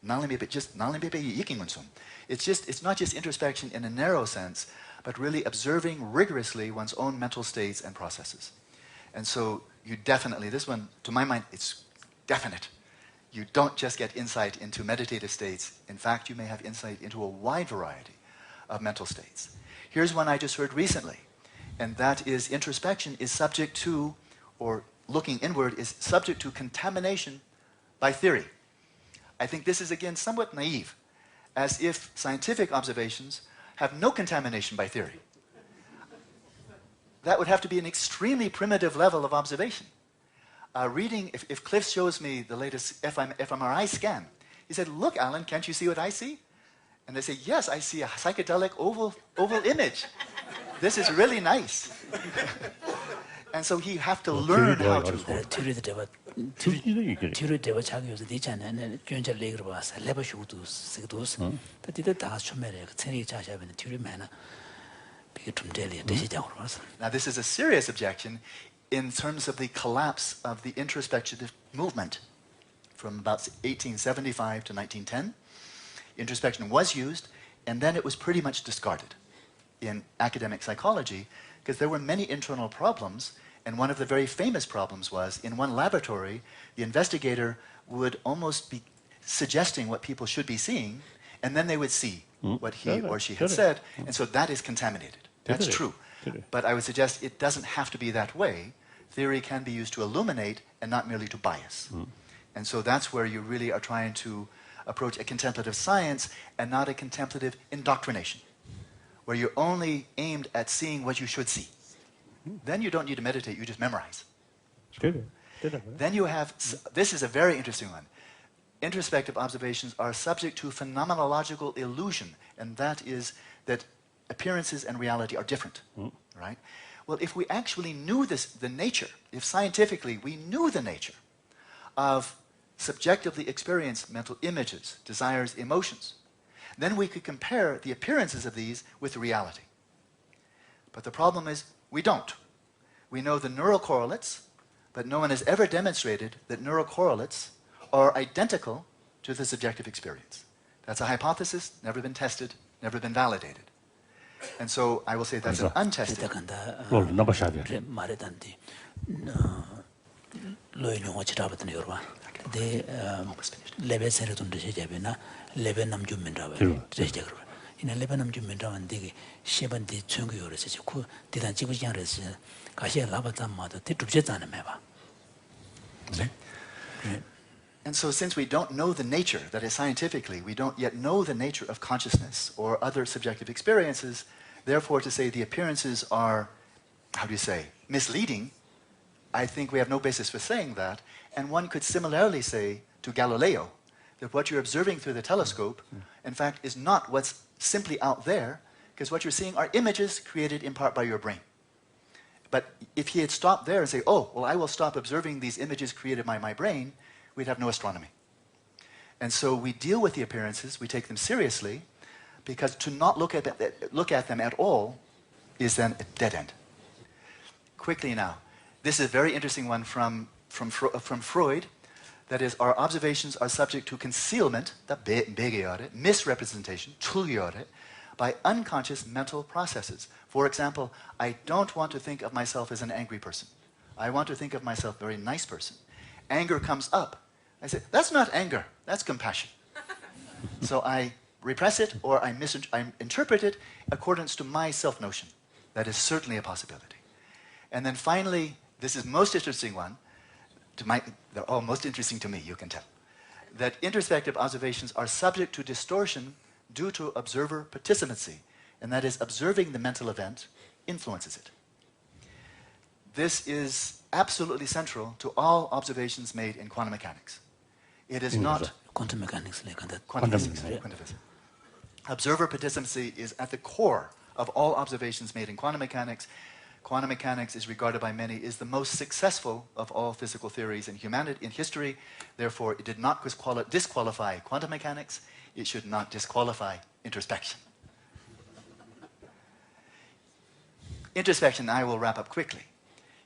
Nanglimipe, just nanglimipe yikingunsun. It's not just introspection in a narrow sense, but really observing rigorously one's own mental states and processes. And so you definitely, this one, to my mind, it's definite. You don't just get insight into meditative states. In fact, you may have insight into a wide variety of mental states. Here's one I just heard recently, and that is introspection is subject to, or looking inward is subject to contamination by theory. I think this is again somewhat naive, as if scientific observations have no contamination by theory. that would have to be an extremely primitive level of observation. Reading, if Cliff shows me the latest fMRI scan, he said, "Look, Alan, can't you see what I see?" And I say, "Yes, I see a psychedelic oval image. This is really nice." And so he have to learn how to. 뒤로 대화 자기여서 되잖아요. 견절 얘기를 봐서 레버 쇼도 쓰고도스. 근데 다 처음에 그 생이 자샤면 뒤로 매나 비게 좀 되려 되시자고 봐서. Now this is a serious objection in terms of the collapse of the introspective movement from about 1875 to 1910. Introspection was used, and then it was pretty much discarded in academic psychology because there were many internal problems. And one of the very famous problems was, in one laboratory, the investigator would almost be suggesting what people should be seeing, and then they would see what he or she had said, and so that is contaminated. That's true. But I would suggest it doesn't have to be that way. Theory can be used to illuminate and not merely to bias. And so that's where you really are trying to approach a contemplative science and not a contemplative indoctrination, where you're only aimed at seeing what you should see. Then you don't need to meditate, you just memorize. Then you have, this is a very interesting one. Introspective observations are subject to phenomenological illusion, and that is that appearances and reality are different, right? Well, if we actually knew the nature, if scientifically we knew the nature of subjectively experienced mental images, desires, emotions, then we could compare the appearances of these with the reality. But the problem is, we don't. We know the neural correlates, but no one has ever demonstrated that neural correlates are identical to the subjective experience. That's a hypothesis, never been tested, never been validated. And so I will say that's an untested. ina lebanam ju mendawan digi sheban di chung yo re se ku di dan jibu jang re se ka she la ba tam ma de tu je zan me ba. And so since we don't know the nature, that is scientifically, we don't yet know the nature of consciousness or other subjective experiences, therefore to say the appearances are, how do you say, misleading, I think we have no basis for saying that. And one could similarly say to Galileo that what you're observing through the telescope, in fact, is not what's simply out there, because what you're seeing are images created in part by your brain. But if he had stopped there and say, "Oh, well, I will stop observing these images created by my brain," we'd have no astronomy. And so we deal with the appearances, we take them seriously, because to not look at them at all is then a dead end. Quickly now, this is a very interesting one from Freud. That is, our observations are subject to concealment, misrepresentation, by unconscious mental processes. For example, I don't want to think of myself as an angry person. I want to think of myself a very nice person. Anger comes up. I say, that's not anger, that's compassion. So I repress it or I interpret it according to my self-notion. That is certainly a possibility. And then finally, this is most interesting one, they're all most interesting to me, you can tell, that introspective observations are subject to distortion due to observer participancy, and that is observing the mental event influences it. This is absolutely central to all observations made in quantum mechanics. It is not quantum mechanics. Quantum physics. Observer participancy is at the core of all observations made in quantum mechanics. Quantum mechanics is regarded by many as the most successful of all physical theories in history. Therefore, it did not disqualify quantum mechanics. It should not disqualify introspection. Introspection, I will wrap up quickly.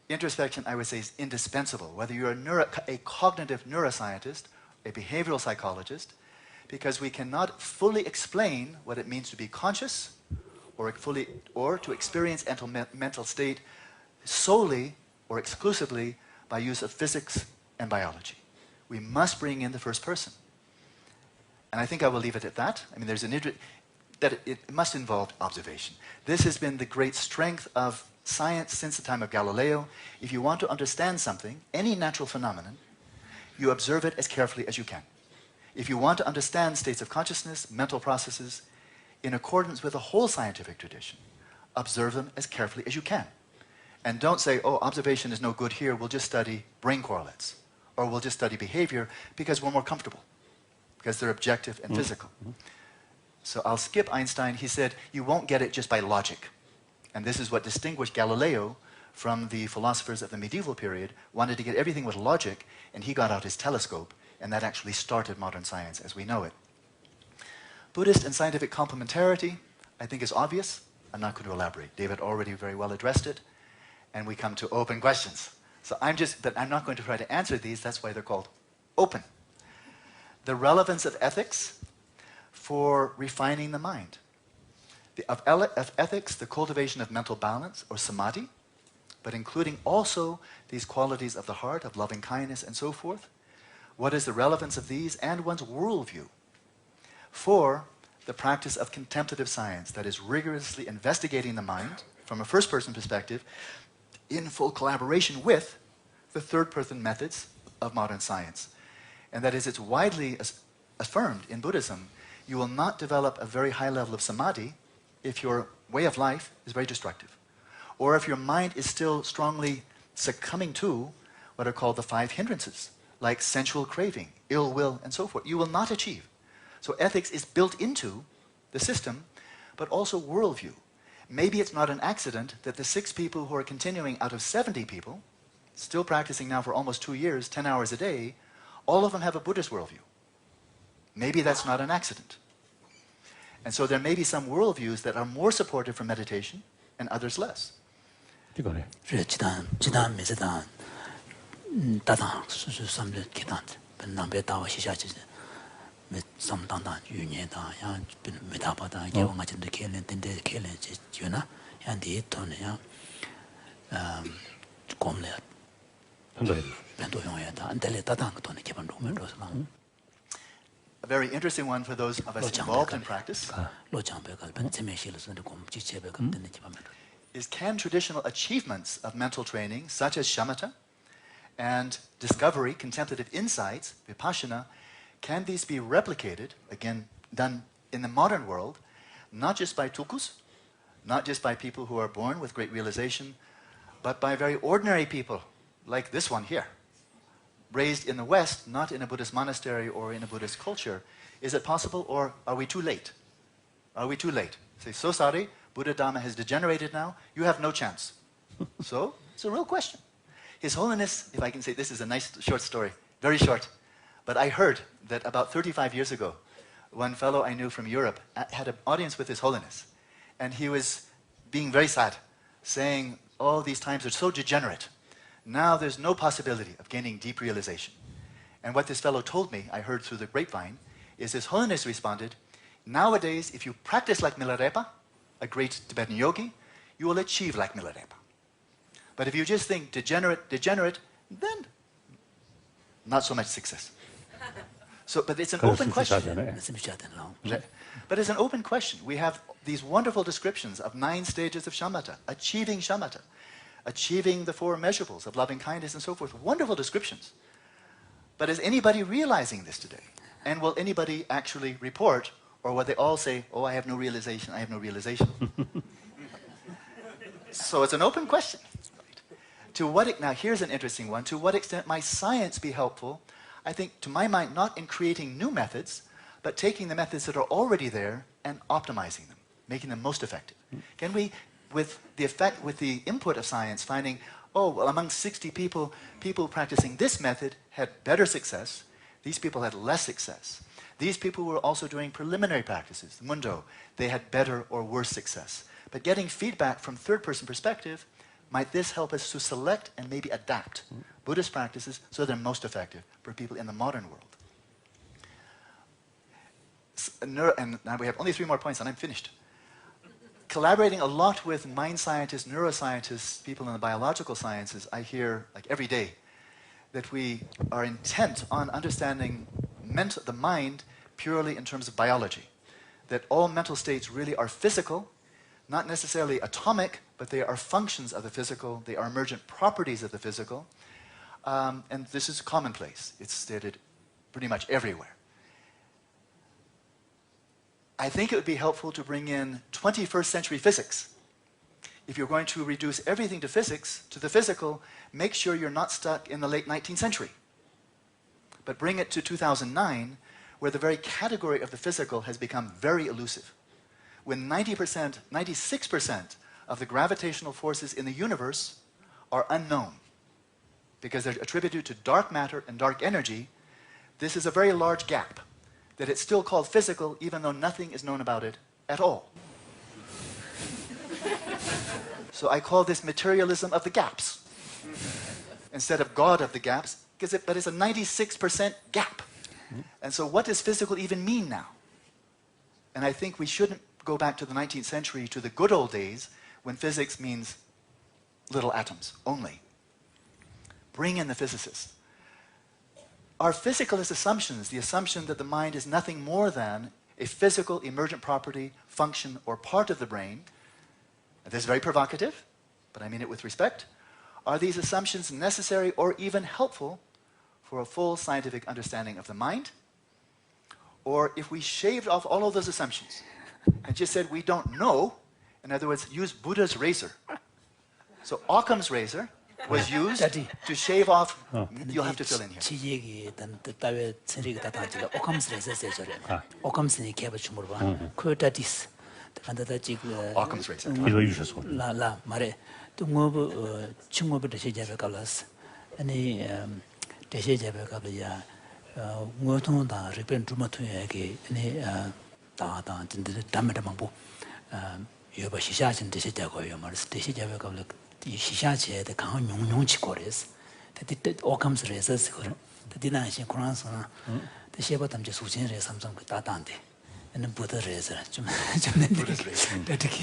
Introspection, I would say, is indispensable, whether you're a cognitive neuroscientist, a behavioral psychologist, because we cannot fully explain what it means to be conscious or to experience mental state solely or exclusively by use of physics and biology. We must bring in the first person. And I think I will leave it at that. I mean, there's that it must involve observation. This has been the great strength of science since the time of Galileo. If you want to understand something, any natural phenomenon, you observe it as carefully as you can. If you want to understand states of consciousness, mental processes, in accordance with the whole scientific tradition, observe them as carefully as you can. And don't say, oh, observation is no good here, we'll just study brain correlates. Or we'll just study behavior because we're more comfortable, because they're objective and physical. So I'll skip Einstein. He said, you won't get it just by logic. And this is what distinguished Galileo from the philosophers of the medieval period, wanted to get everything with logic, and he got out his telescope, and that actually started modern science as we know it. Buddhist and scientific complementarity, I think, is obvious. I'm not going to elaborate. David already very well addressed it. And we come to open questions. So but I'm not going to try to answer these. That's why they're called open. The relevance of ethics for refining the mind. Of ethics, the cultivation of mental balance, or samadhi, but including also these qualities of the heart, of loving kindness, and so forth. What is the relevance of these and one's worldview for the practice of contemplative science, that is rigorously investigating the mind from a first-person perspective in full collaboration with the third-person methods of modern science. And that is, it's widely affirmed in Buddhism, you will not develop a very high level of samadhi if your way of life is very destructive, or if your mind is still strongly succumbing to what are called the 5 hindrances, like sensual craving, ill will, and so forth. You will not achieve. So ethics is built into the system, but also worldview. Maybe it's not an accident that the 6 people who are continuing out of 70 people, still practicing now for almost 2 years, 10 hours a day, all of them have a Buddhist worldview. Maybe that's not an accident. And so there may be some worldviews that are more supportive for meditation and others less. 지단 메세단 다당 수수 삼려 기단 benambe dawa 시샤지 메 삼당당 유년다 야 메다바다 개왕아 진데 kelен 텐데 kelен 지유나 야디 돈이야 komle 벤도 용야다 안델레 다당 돈이 기본 로면 로스랑 A very interesting one for those of us involved in practice is, can traditional achievements of mental training, such as shamatha and discovery, contemplative insights, vipassana, can these be replicated, again, done in the modern world, not just by tulkus, not just by people who are born with great realization, but by very ordinary people, like this one here, raised in the West, not in a Buddhist monastery or in a Buddhist culture. Is it possible, or are we too late? Are we too late? Say, so sorry, Buddha Dharma has degenerated now, you have no chance. So, it's a real question. His Holiness, if I can say, this is a nice short story, very short, but I heard that about 35 years ago, one fellow I knew from Europe had an audience with His Holiness, and he was being very sad, saying, oh, these times are so degenerate. Now there's no possibility of gaining deep realization. And what this fellow told me, I heard through the grapevine, is His Holiness responded, nowadays, if you practice like Milarepa, a great Tibetan yogi, you will achieve like Milarepa. But if you just think degenerate, then not so much success. So, but it's an open question. But it's an open question. We have these wonderful descriptions of 9 stages of shamatha, achieving the 4 measurables of loving kindness and so forth. Wonderful descriptions. But is anybody realizing this today? And will anybody actually report, or will they all say, oh, I have no realization, I have no realization? So it's an open question. Now here's an interesting one. To what extent might science be helpful? I think, to my mind, not in creating new methods, but taking the methods that are already there and optimizing them, making them most effective. Can we, with the input of science, finding, oh, well, among 60 people practicing this method had better success, these people had less success. These people were also doing preliminary practices, the mundo, they had better or worse success. But getting feedback from third-person perspective, might this help us to select and maybe adapt Buddhist practices so they're most effective for people in the modern world? And now we have only 3 more points and I'm finished. Collaborating a lot with mind scientists, neuroscientists, people in the biological sciences, I hear like every day that we are intent on understanding the mind purely in terms of biology. That all mental states really are physical, not necessarily atomic, but they are functions of the physical, they are emergent properties of the physical. And this is commonplace. It's stated pretty much everywhere. I think it would be helpful to bring in 21st century physics if you're going to reduce everything to physics, to the physical, make sure you're not stuck in the late 19th century. But bring it to 2009, where the very category of the physical has become very elusive. When 90%, 96% of the gravitational forces in the universe are unknown, because they're attributed to dark matter and dark energy, this is a very large gap, that it's still called physical, even though nothing is known about it at all. So I call this materialism of the gaps, instead of God of the gaps, but it's a 96% gap. And so what does physical even mean now? And I think we shouldn't go back to the 19th century, to the good old days, when physics means little atoms only. Bring in the physicists. Our physicalist assumptions, the assumption that the mind is nothing more than a physical emergent property, function, or part of the brain, and this is very provocative, but I mean it with respect, are these assumptions necessary or even helpful for a full scientific understanding of the mind? Or if we shaved off all of those assumptions and just said we don't know, in other words, use Buddha's razor. So Occam's razor was used to shave off, you'll have to fill in here. Occam's razor. 이거 유셨어. And then Buddha razor.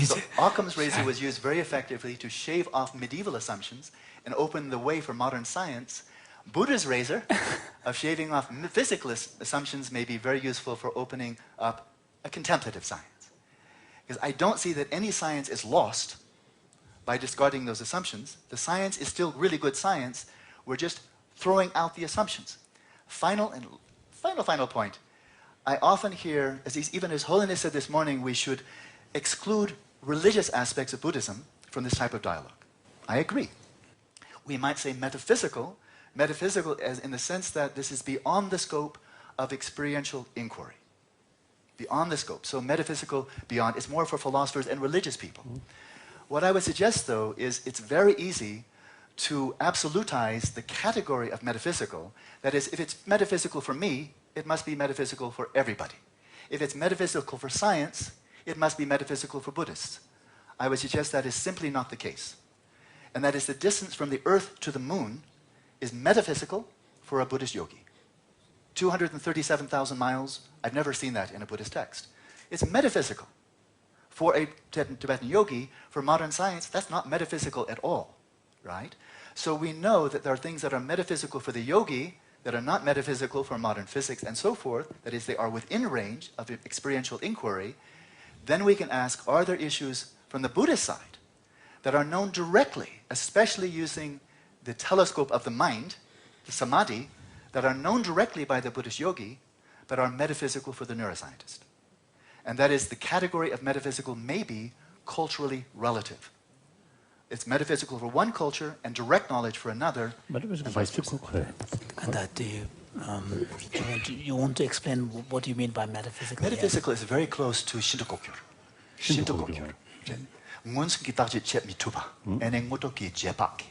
So Occam's razor was used very effectively to shave off medieval assumptions and open the way for modern science. Buddha's razor of shaving off physicalist assumptions may be very useful for opening up a contemplative science. Because I don't see that any science is lost by discarding those assumptions. The science is still really good science. We're just throwing out the assumptions. Final point. I often hear, even His Holiness said this morning, we should exclude religious aspects of Buddhism from this type of dialogue. I agree. We might say metaphysical as in the sense that this is beyond the scope of experiential inquiry. Beyond the scope. So metaphysical beyond, it's more for philosophers and religious people. What I would suggest, though, is it's very easy to absolutize the category of metaphysical. That is, if it's metaphysical for me, it must be metaphysical for everybody. If it's metaphysical for science, it must be metaphysical for Buddhists. I would suggest that is simply not the case. And that is the distance from the earth to the moon is metaphysical for a Buddhist yogi. 237,000 miles, I've never seen that in a Buddhist text. It's metaphysical. For a Tibetan yogi, for modern science, that's not metaphysical at all, right? So we know that there are things that are metaphysical for the yogi that are not metaphysical for modern physics and so forth, that is, they are within range of experiential inquiry. Then we can ask, are there issues from the Buddhist side that are known directly, especially using the telescope of the mind, the samadhi, that are known directly by the Buddhist yogi, but are metaphysical for the neuroscientist? And that is, the category of metaphysical may be culturally relative. It's metaphysical for one culture and direct knowledge for another. metaphysical vice versa. And that you want to explain what you mean by metaphysical? Metaphysical is very close to Shinto-Kokyo. Shinto-Kokyo. Ngunski takji chet mituba. Eneng motoki jebak.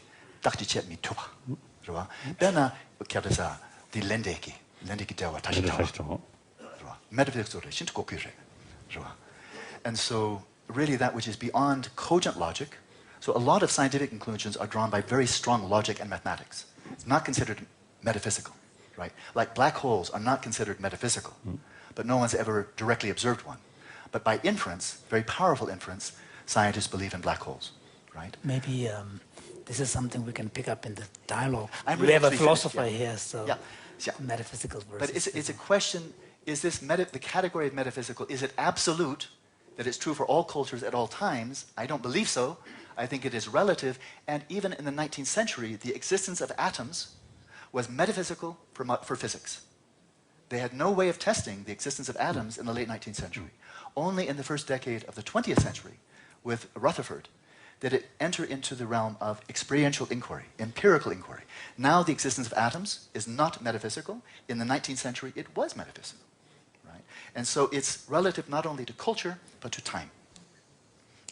Takji chet mituba. Then kiadasa di lendeki. Lendeki dewa tashitawa. Metaphysical Shinto-Kokyo. And so really that which is beyond cogent logic. So a lot of scientific conclusions are drawn by very strong logic and mathematics. It's not considered metaphysical, right? Like black holes are not considered metaphysical, but no one's ever directly observed one. But by inference, very powerful inference, scientists believe in black holes, right? Maybe this is something we can pick up in the dialogue. Really we have a philosopher here, so yeah. metaphysical versus... But it's a question, is this the category of metaphysical, is it absolute, that it's true for all cultures at all times? I don't believe so. I think it is relative, and even in the 19th century, the existence of atoms was metaphysical for physics. They had no way of testing the existence of atoms in the late 19th century. Only in the first decade of the 20th century, with Rutherford, that it enter into the realm of experiential inquiry, empirical inquiry. Now the existence of atoms is not metaphysical. In the 19th century, it was metaphysical. Right? And so it's relative not only to culture, but to time.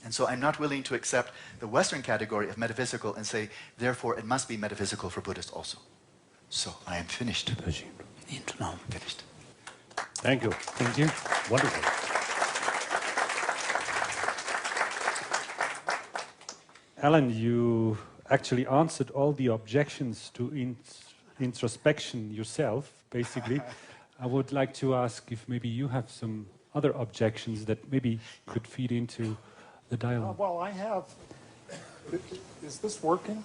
And so I'm not willing to accept the Western category of metaphysical and say, therefore, it must be metaphysical for Buddhists also. So I am finished. Finished. Thank you. Thank you. Wonderful. Alan, you actually answered all the objections to introspection yourself, basically. I would like to ask if maybe you have some other objections that maybe could feed into the dialogue. Well, I have. Is this working?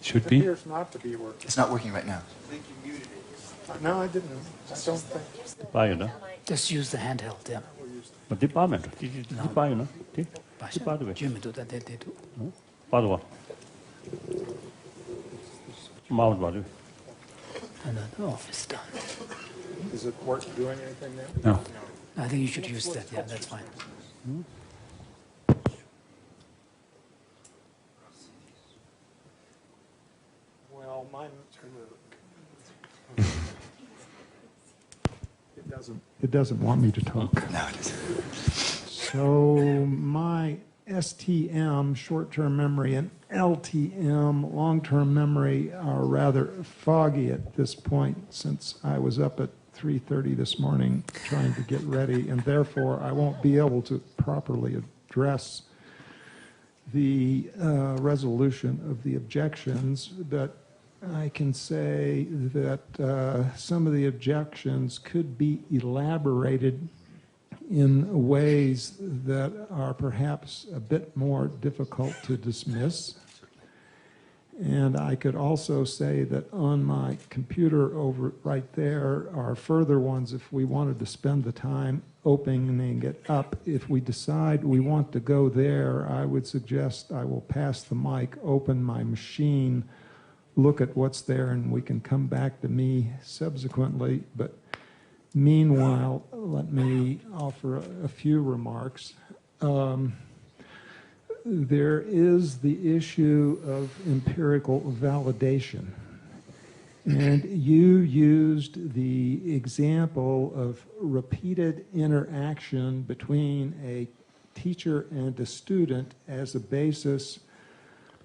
Should It be. appears not to be working. It's not working right now. No, I didn't. I don't think. 봐요, 나. Just use the handheld, yeah. 뭐 네 빠면, 네 봐요, 나. 네 봐도 왜? 주면도 다 돼도. 봐도 봐. 마음 봐도. And then, oh, it's done. Is it doing anything now? No. I think you should use that, yeah, that's fine. Well, mine. It doesn't want me to talk. No, it isn't. So my STM, short-term memory, and LTM, long-term memory, are rather foggy at this point since I was up at 3:30 this morning trying to get ready, and therefore I won't be able to properly address the resolution of the objections, but I can say that some of the objections could be elaborated in ways that are perhaps a bit more difficult to dismiss. And I could also say that on my computer over right there are further ones if we wanted to spend the time opening it up. If we decide we want to go there, I would suggest I will pass the mic, open my machine, look at what's there, and we can come back to me subsequently. But meanwhile, let me offer a few remarks. There is the issue of empirical validation. And you used the example of repeated interaction between a teacher and a student as a basis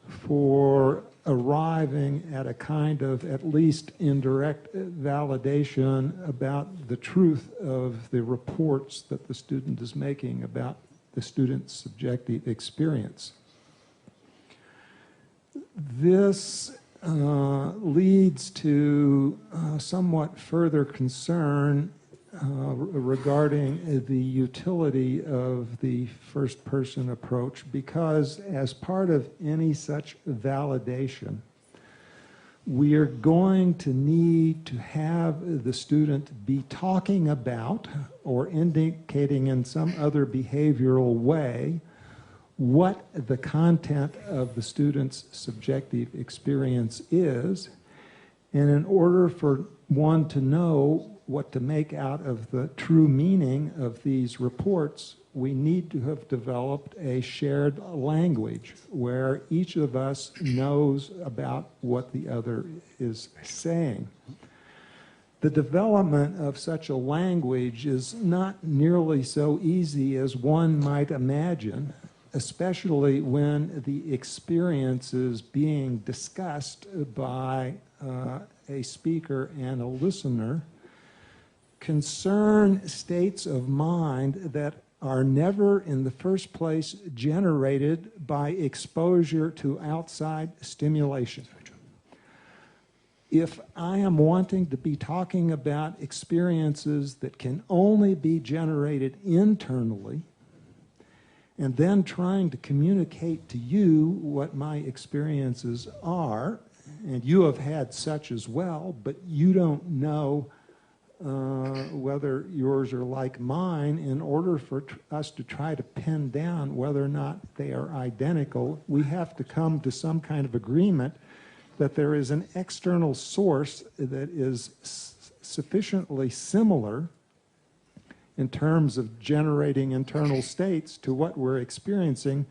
for arriving at a kind of at least indirect validation about the truth of the reports that the student is making about the student's subjective experience. This leads to somewhat further concern regarding the utility of the first-person approach, because as part of any such validation, we are going to need to have the student be talking about or indicating in some other behavioral way what the content of the student's subjective experience is. And in order for one to know what to make out of the true meaning of these reports, we need to have developed a shared language where each of us knows about what the other is saying. The development of such a language is not nearly so easy as one might imagine, especially when the experiences being discussed by a speaker and a listener concern states of mind that are never in the first place generated by exposure to outside stimulation. If I am wanting to be talking about experiences that can only be generated internally, and then trying to communicate to you what my experiences are, and you have had such as well, but you don't know whether yours are like mine, in order for us to try to pin down whether or not they are identical, we have to come to some kind of agreement that there is an external source that is sufficiently similar in terms of generating internal states to what we're experiencing,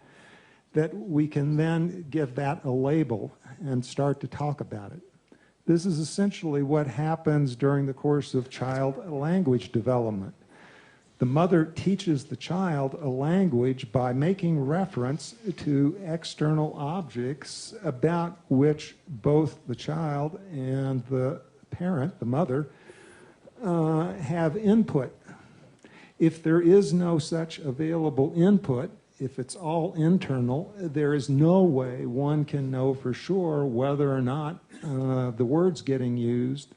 that we can then give that a label and start to talk about it. This is essentially what happens during the course of child language development. The mother teaches the child a language by making reference to external objects about which both the child and the parent, the mother, have input. If there is no such available input, if it's all internal, there is no way one can know for sure whether or not the words getting used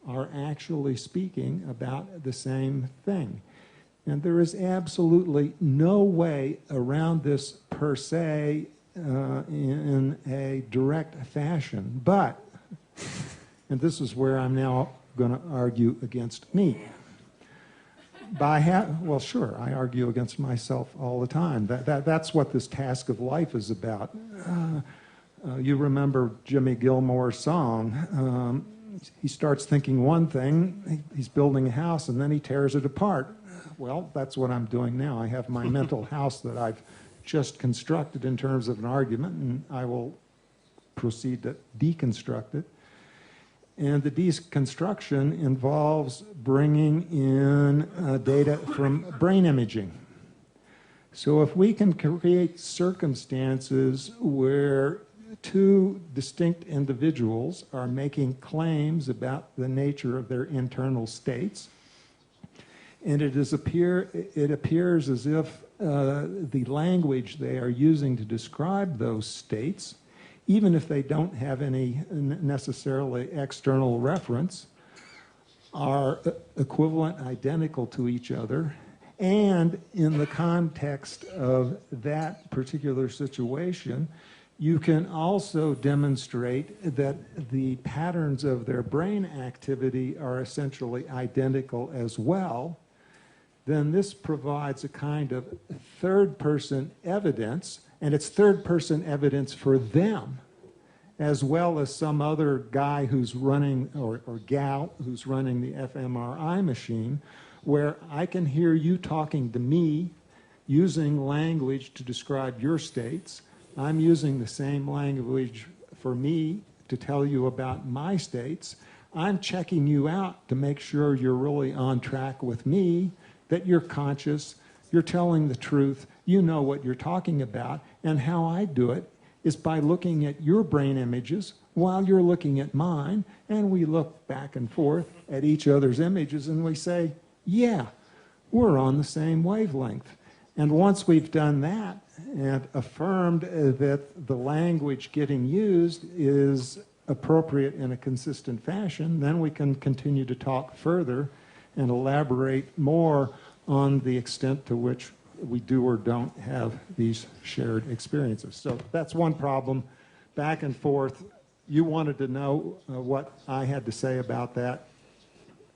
are actually speaking about the same thing. And there is absolutely no way around this per se in a direct fashion. But, and this is where I'm now going to argue against me. Well, sure, I argue against myself all the time. That's what this task of life is about. You remember Jimmy Gilmore's song. He starts thinking one thing, he's building a house, and then he tears it apart. Well, that's what I'm doing now. I have my mental house that I've just constructed in terms of an argument, and I will proceed to deconstruct it. And the deconstruction involves bringing in data from brain imaging. So if we can create circumstances where two distinct individuals are making claims about the nature of their internal states, and it appears as if the language they are using to describe those states, even if they don't have any necessarily external reference, are equivalent, identical to each other, and in the context of that particular situation, you can also demonstrate that the patterns of their brain activity are essentially identical as well. Then this provides a kind of third-person evidence, and it's third-person evidence for them, as well as some other guy who's running, or gal who's running the fMRI machine, where I can hear you talking to me using language to describe your states. I'm using the same language for me to tell you about my states. I'm checking you out to make sure you're really on track with me, that you're conscious, you're telling the truth, you know what you're talking about, and how I do it is by looking at your brain images while you're looking at mine, and we look back and forth at each other's images and we say, yeah, we're on the same wavelength. And once we've done that and affirmed that the language getting used is appropriate in a consistent fashion, then we can continue to talk further and elaborate more on the extent to which we do or don't have these shared experiences. So that's one problem, back and forth. You wanted to know what I had to say about that.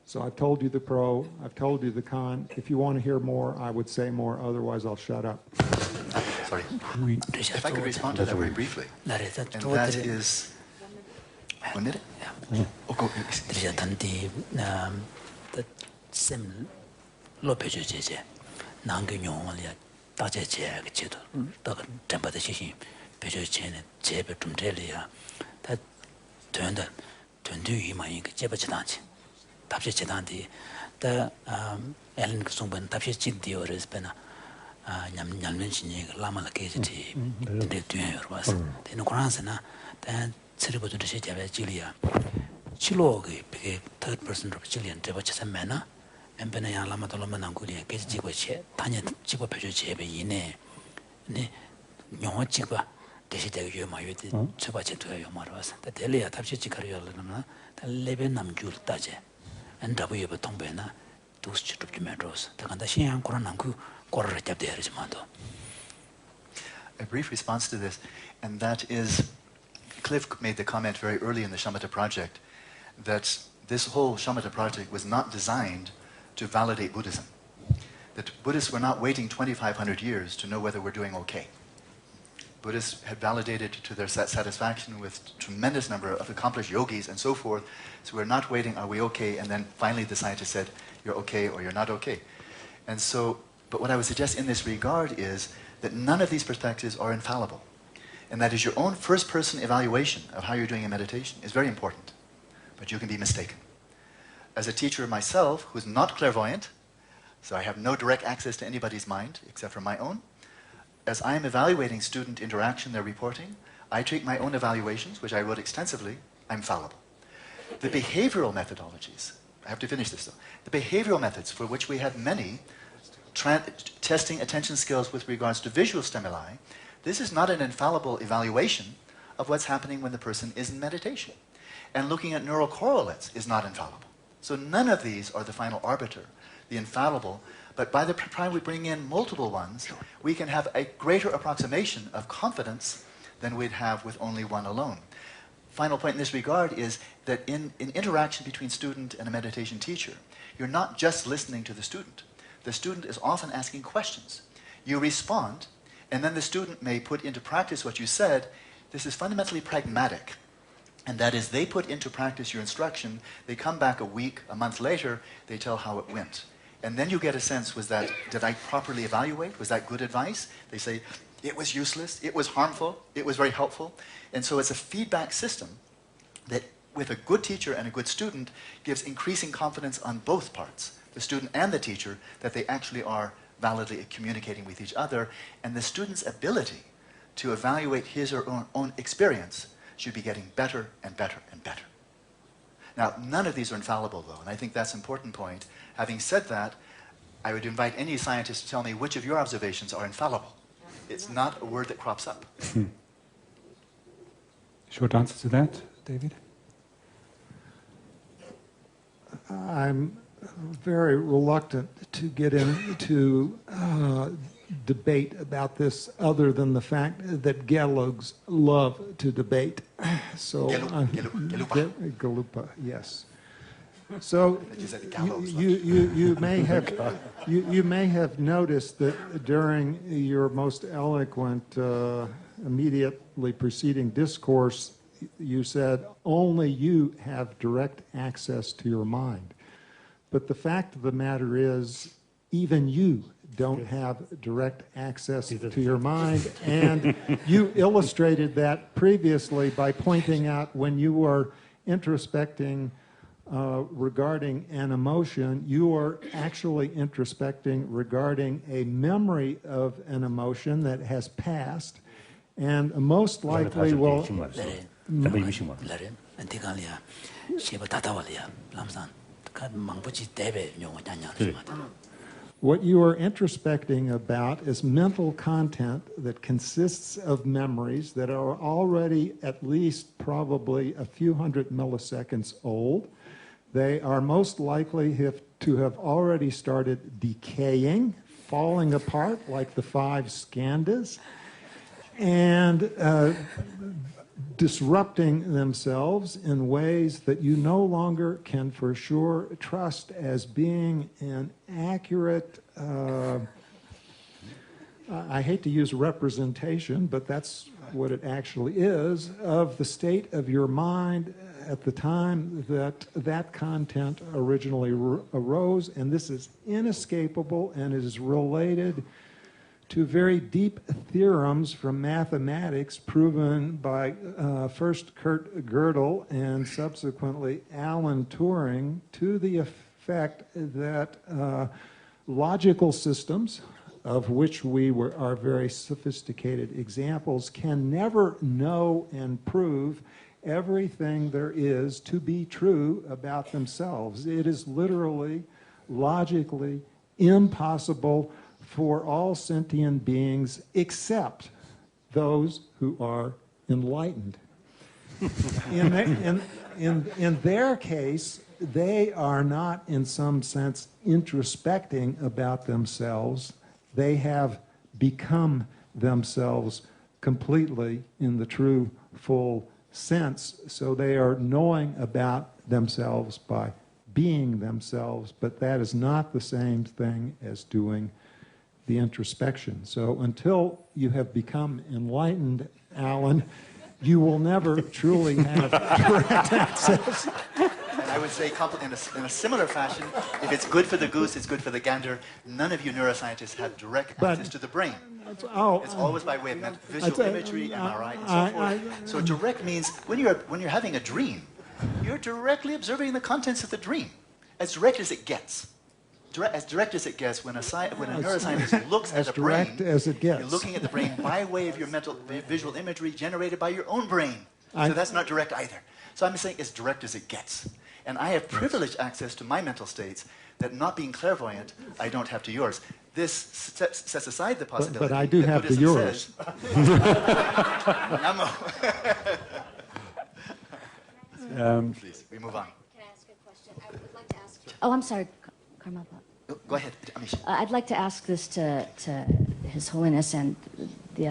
So I've told you the pro, I've told you the con. If you want to hear more, I would say more, otherwise I'll shut up. Sorry. If I could respond to that very briefly. And that is... 1 minute? Yeah. 난경용을 다제제 그치도 더 전부터 시신 배조체는 제배 좀 될이야 다 된다 된뒤만 그 제버지단지 답시 제단디 다 엘린 그 송번 답시 진디어스베나 냠냠면신이 라마라 계지지 근데 뒤에요 봐서 되는 거란스나 다 처리부터 시작해 질이야 치료가 그게 third person reptilian 제버체면나 엠베나 야라마돌로만 안고리에 계지고 체 단에 지고 배조 제배 이내 네 영어 지고 대시대가 요마요데 처바체도 요마로 와서 델리아 답시 지가려나 레베 남줄 따제 엔다부여 통배나 도스치도 주면로서 다간다 신양 코로나 그 거를 잡대야지만도. A brief response to this, and that is, Cliff made the comment very early in the Shamatha project that this whole Shamatha project was not designed to validate Buddhism. That Buddhists were not waiting 2,500 years to know whether we're doing okay. Buddhists had validated to their satisfaction with a tremendous number of accomplished yogis and so forth, so we're not waiting, are we okay, and then finally the scientist said, you're okay or you're not okay. And so, but what I would suggest in this regard is that none of these perspectives are infallible. And that is your own first-person evaluation of how you're doing in meditation is very important. But you can be mistaken. As a teacher myself, who's not clairvoyant, so I have no direct access to anybody's mind except for my own, as I am evaluating student interaction, their reporting, I treat my own evaluations, which I wrote extensively, I'm fallible. The behavioral methodologies, I have to finish this though, the behavioral methods for which we have many testing attention skills with regards to visual stimuli, this is not an infallible evaluation of what's happening when the person is in meditation. And looking at neural correlates is not infallible. So none of these are the final arbiter, the infallible, but by the time we bring in multiple ones, we can have a greater approximation of confidence than we'd have with only one alone. Final point in this regard is that in interaction between student and a meditation teacher, you're not just listening to the student. The student is often asking questions. You respond, and then the student may put into practice what you said. This is fundamentally pragmatic. And that is, they put into practice your instruction, they come back a week, a month later, they tell how it went. And then you get a sense, did I properly evaluate? Was that good advice? They say, it was useless, it was harmful, it was very helpful. And so it's a feedback system that, with a good teacher and a good student, gives increasing confidence on both parts, the student and the teacher, that they actually are validly communicating with each other. And the student's ability to evaluate his or her own experience should be getting better and better and better. Now, none of these are infallible, though, and I think that's an important point. Having said that, I would invite any scientist to tell me which of your observations are infallible. It's not a word that crops up. Short answer to that, David? I'm very reluctant to get into debate about this, other than the fact that Gelugs love to debate. So, Galupa, yes. So you may have noticed that during your most eloquent, immediately preceding discourse, you said only you have direct access to your mind. But the fact of the matter is, even you don't have direct access to your mind. And you illustrated that previously by pointing out when you were introspecting regarding an emotion, you are actually introspecting regarding a memory of an emotion that has passed, and most likely will... What you are introspecting about is mental content that consists of memories that are already at least probably a few hundred milliseconds old. They are most likely to have already started decaying, falling apart like the 5 skandhas, and disrupting themselves in ways that you no longer can for sure trust as being an accurate, I hate to use representation, but that's what it actually is, of the state of your mind at the time that that content originally arose. And this is inescapable and is related to very deep theorems from mathematics proven by first Kurt Gödel and subsequently Alan Turing, to the effect that logical systems, of which we are very sophisticated examples, can never know and prove everything there is to be true about themselves. It is literally, logically impossible for all sentient beings except those who are enlightened. In their case, they are not in some sense introspecting about themselves. They have become themselves completely in the true, full sense. So they are knowing about themselves by being themselves, but that is not the same thing as doing the introspection. So until you have become enlightened, Alan, you will never truly have direct access And I would say in a similar fashion, if it's good for the goose, it's good for the gander. None of you neuroscientists have direct access to the brain. It's always by way of visual imagery, MRI, and so forth. So direct means when you're having a dream, you're directly observing the contents of the dream, as direct as it gets. As direct as it gets, when a neuroscientist looks at the brain, you're looking at the brain by way of your visual imagery generated by your own brain. So that's not direct either. So I'm saying as direct as it gets. And I have privileged access to my mental states that, not being clairvoyant, I don't have to yours. This sets aside the possibility. But I do have to yours. Namo. Please, we move on. Can I ask a question? I would like to ask... Oh, I'm sorry, Carmel. Go ahead, Amish. I'd like to ask this to His Holiness and the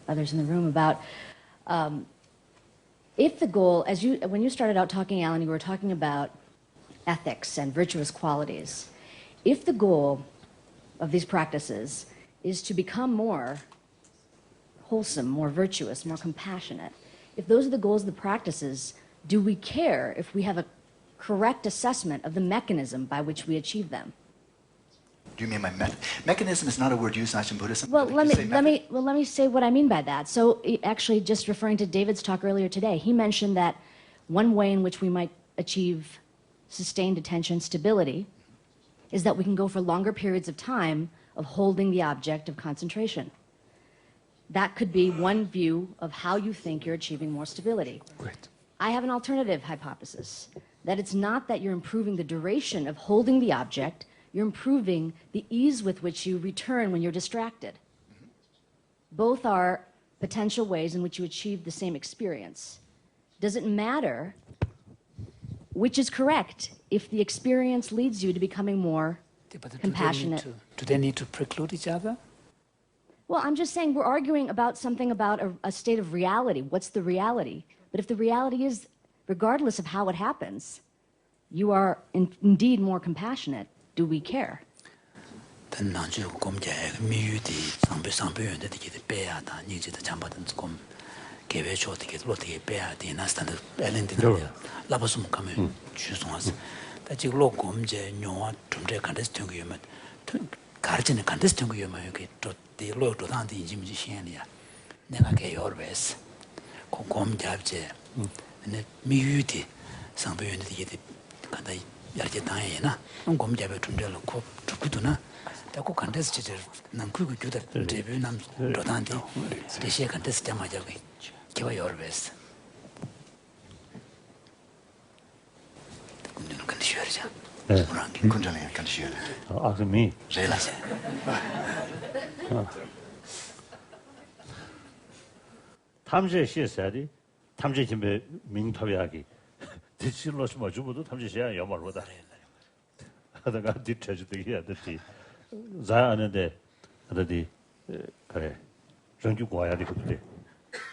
others in the room about if the goal, when you started out talking, Alan, you were talking about ethics and virtuous qualities. If the goal of these practices is to become more wholesome, more virtuous, more compassionate, if those are the goals of the practices, do we care if we have a correct assessment of the mechanism by which we achieve them? Do you mean my method? Mechanism is not a word used much in Buddhism. Well, let me say what I mean by that. So, actually, just referring to David's talk earlier today, he mentioned that one way in which we might achieve sustained attention stability is that we can go for longer periods of time of holding the object of concentration. That could be one view of how you think you're achieving more stability. Great. I have an alternative hypothesis, that it's not that you're improving the duration of holding the object, you're improving the ease with which you return when you're distracted. Both are potential ways in which you achieve the same experience. Does it matter which is correct if the experience leads you to becoming more compassionate? Do they need to preclude each other? Well, I'm just saying we're arguing about something about a state of reality. What's the reality? But if the reality is, regardless of how it happens, you are indeed more compassionate, do we care? 탐제 시에서야지 탐제 김에 민토비하기 대실로 좀 주부도 탐제 시야 여말보다 하다가 뒤쳐주듯이 해야 되지 자하는데 어디 그래 전주 과야리 그때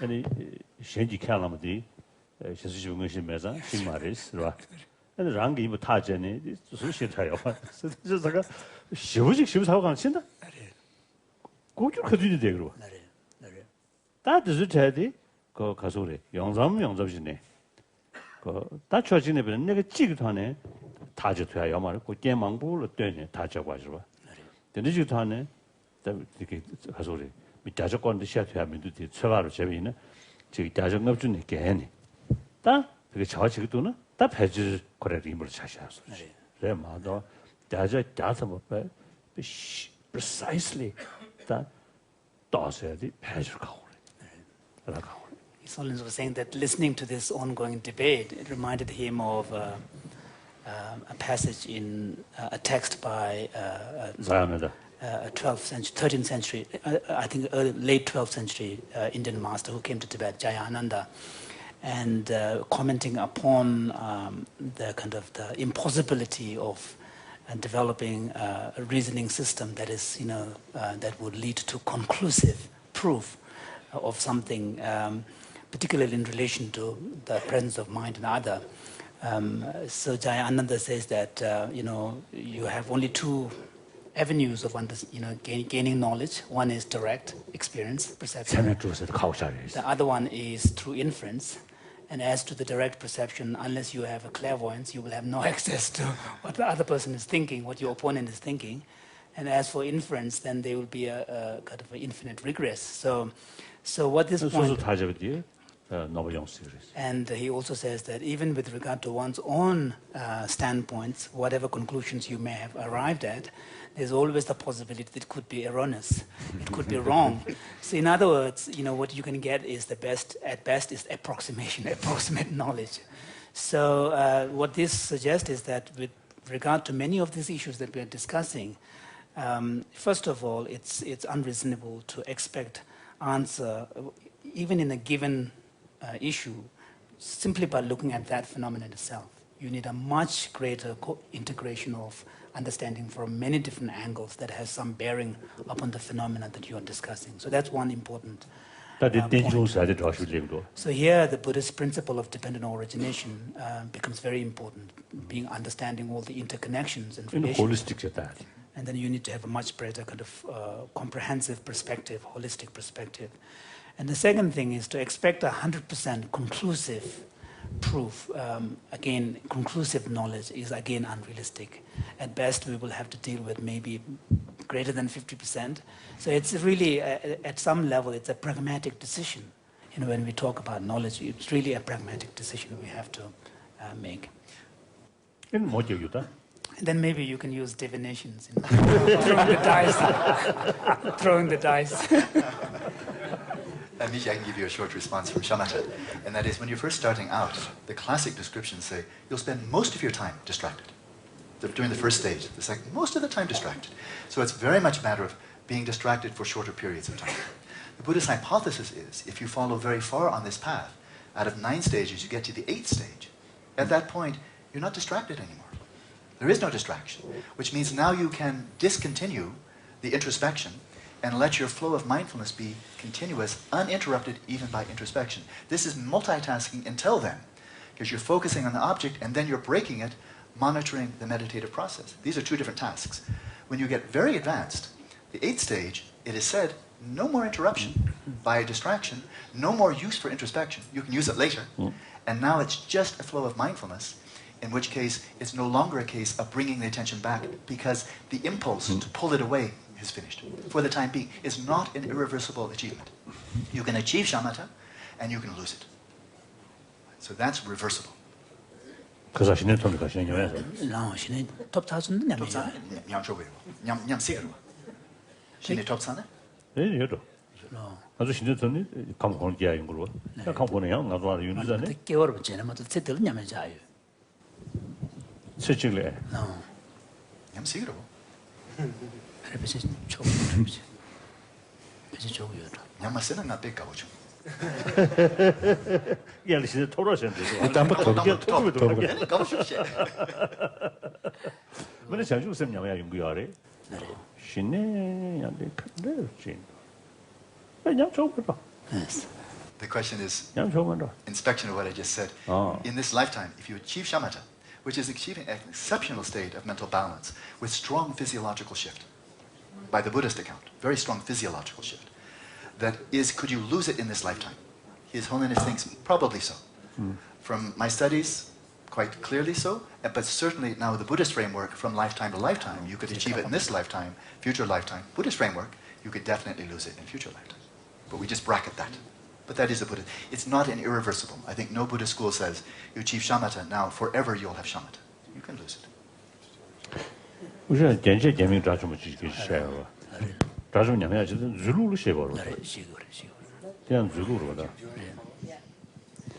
아니 현지 칼람디 실수 것이 매자 신마리스 봐 근데 랑기 뭐 타제네 수시 타요 그래서 제가 시부직 시부사고 간신다 고줄 커주지 돼 그러고 다들 저기 그 가서래 영접시네 그 다쳐지네 버는 내가 찍기도 하네 다져야 야말 그 게망불로 되네 다져가지고 봐 근데 지도 하네 이렇게 가서래 미자적건도 시작하면도 돼 처바로 재미는 저기 다정업 주네 게네 다 그게 저지도는 다 배지 거래 힘으로 차시하소 그래 맞아 다져 뭐 precisely 다 도서야 돼 배지를 가고 Solins was saying that listening to this ongoing debate, it reminded him of a passage in a text by a 12th century, 13th century, I think late 12th century Indian master who came to Tibet, Jayananda, and commenting upon the kind of the impossibility of developing a reasoning system that is, that would lead to conclusive proof of something, particularly in relation to the presence of mind and other. So Jayananda says that you have only two avenues of gaining knowledge. One is direct experience, perception. The other one is through inference. And as to the direct perception, unless you have a clairvoyance, you will have no access to what the other person is thinking, what your opponent is thinking. And as for inference, then there will be a kind of an infinite regress. So what this point... And he also says that even with regard to one's own standpoints, whatever conclusions you may have arrived at, there's always the possibility that it could be erroneous, it could be wrong. So in other words, what you can get is at best is approximate knowledge. So what this suggests is that with regard to many of these issues that we are discussing, first of all, it's unreasonable to expect answer, even in a given issue, simply by looking at that phenomenon itself. You need a much greater integration of understanding from many different angles that has some bearing upon the phenomena that you are discussing. So that's one important point. So here, the Buddhist principle of dependent origination becomes very important, being understanding all the interconnections and relations. And then you need to have a much greater kind of comprehensive perspective, holistic perspective. And the second thing is to expect 100% conclusive proof. Again, conclusive knowledge is again unrealistic. At best, we will have to deal with maybe greater than 50%. So it's really, at some level, it's a pragmatic decision. When we talk about knowledge, it's really a pragmatic decision we have to make. And then maybe you can use divinations, throwing the dice. Throwing the dice. Miji, I can give you a short response from shamatha, and that is when you're first starting out, the classic descriptions say you'll spend most of your time distracted. During the first stage, the second, most of the time distracted. So it's very much a matter of being distracted for shorter periods of time. The Buddhist hypothesis is, if you follow very far on this path, out of 9 stages, you get to the 8th stage. At that point, you're not distracted anymore. There is no distraction, which means now you can discontinue the introspection and let your flow of mindfulness be continuous, uninterrupted even by introspection. This is multitasking until then, because you're focusing on the object and then you're breaking it, monitoring the meditative process. These are 2 different tasks. When you get very advanced, the 8th stage, it is said, no more interruption by a distraction, no more use for introspection. You can use it later. And now it's just a flow of mindfulness, in which case it's no longer a case of bringing the attention back because the impulse to pull it away is finished. For the time being, it's not an irreversible achievement. You can achieve shamatha and you can lose it. So that's reversible. The question is inspection of what I just said. In this lifetime, if you achieve shamatha, which is achieving an exceptional state of mental balance with strong physiological shift, by the Buddhist account, very strong physiological shift, that is, could you lose it in this lifetime? His Holiness thinks probably so. From my studies, quite clearly so, but certainly now the Buddhist framework, from lifetime to lifetime, you could achieve it in this lifetime, future lifetime. Buddhist framework, you could definitely lose it in future lifetime. But we just bracket that. But that is the Buddhist. It's not an irreversible. I think no Buddhist school says, you achieve shamatha, now forever you'll have shamatha. You can lose it.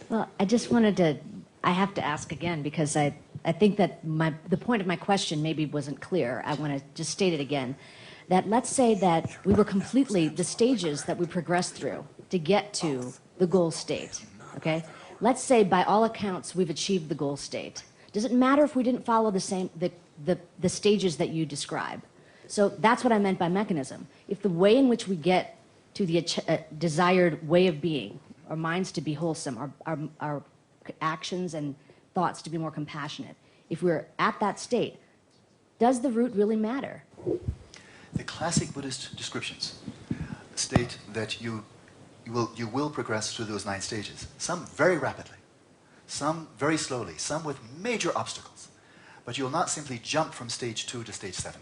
Well, I just wanted to, I have to ask again because I think that the point of my question maybe wasn't clear. I want to just state it again. That let's say that we were completely, the stages that we progressed through to get to the goal state, okay? Let's say by all accounts we've achieved the goal state. Does it matter if we didn't follow the stages that you describe? So that's what I meant by mechanism. If the way in which we get to the desired way of being, our minds to be wholesome, our actions and thoughts to be more compassionate, if we're at that state, does the root really matter? The classic Buddhist descriptions state that you will progress through those 9 stages, some very rapidly, some very slowly, some with major obstacles. But you'll not simply jump from stage 2 to stage 7.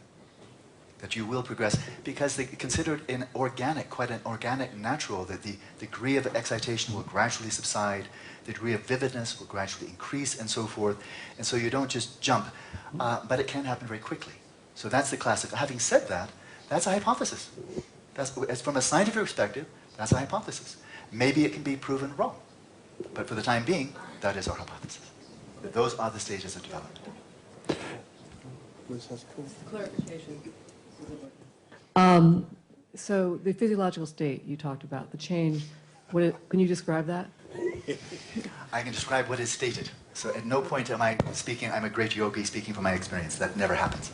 That you will progress, because they consider it an organic, quite an organic, natural, that the degree of excitation will gradually subside, the degree of vividness will gradually increase, and so forth. And so you don't just jump, but it can happen very quickly. So that's the classic. Having said that, that's a hypothesis. As from a scientific perspective, that's a hypothesis. Maybe it can be proven wrong. But for the time being, that is our hypothesis. Those are the stages of development. Clarification. So the physiological state you talked about, the change, can you describe that? I can describe what is stated. So at no point am I speaking, I'm a great yogi speaking from my experience. That never happens.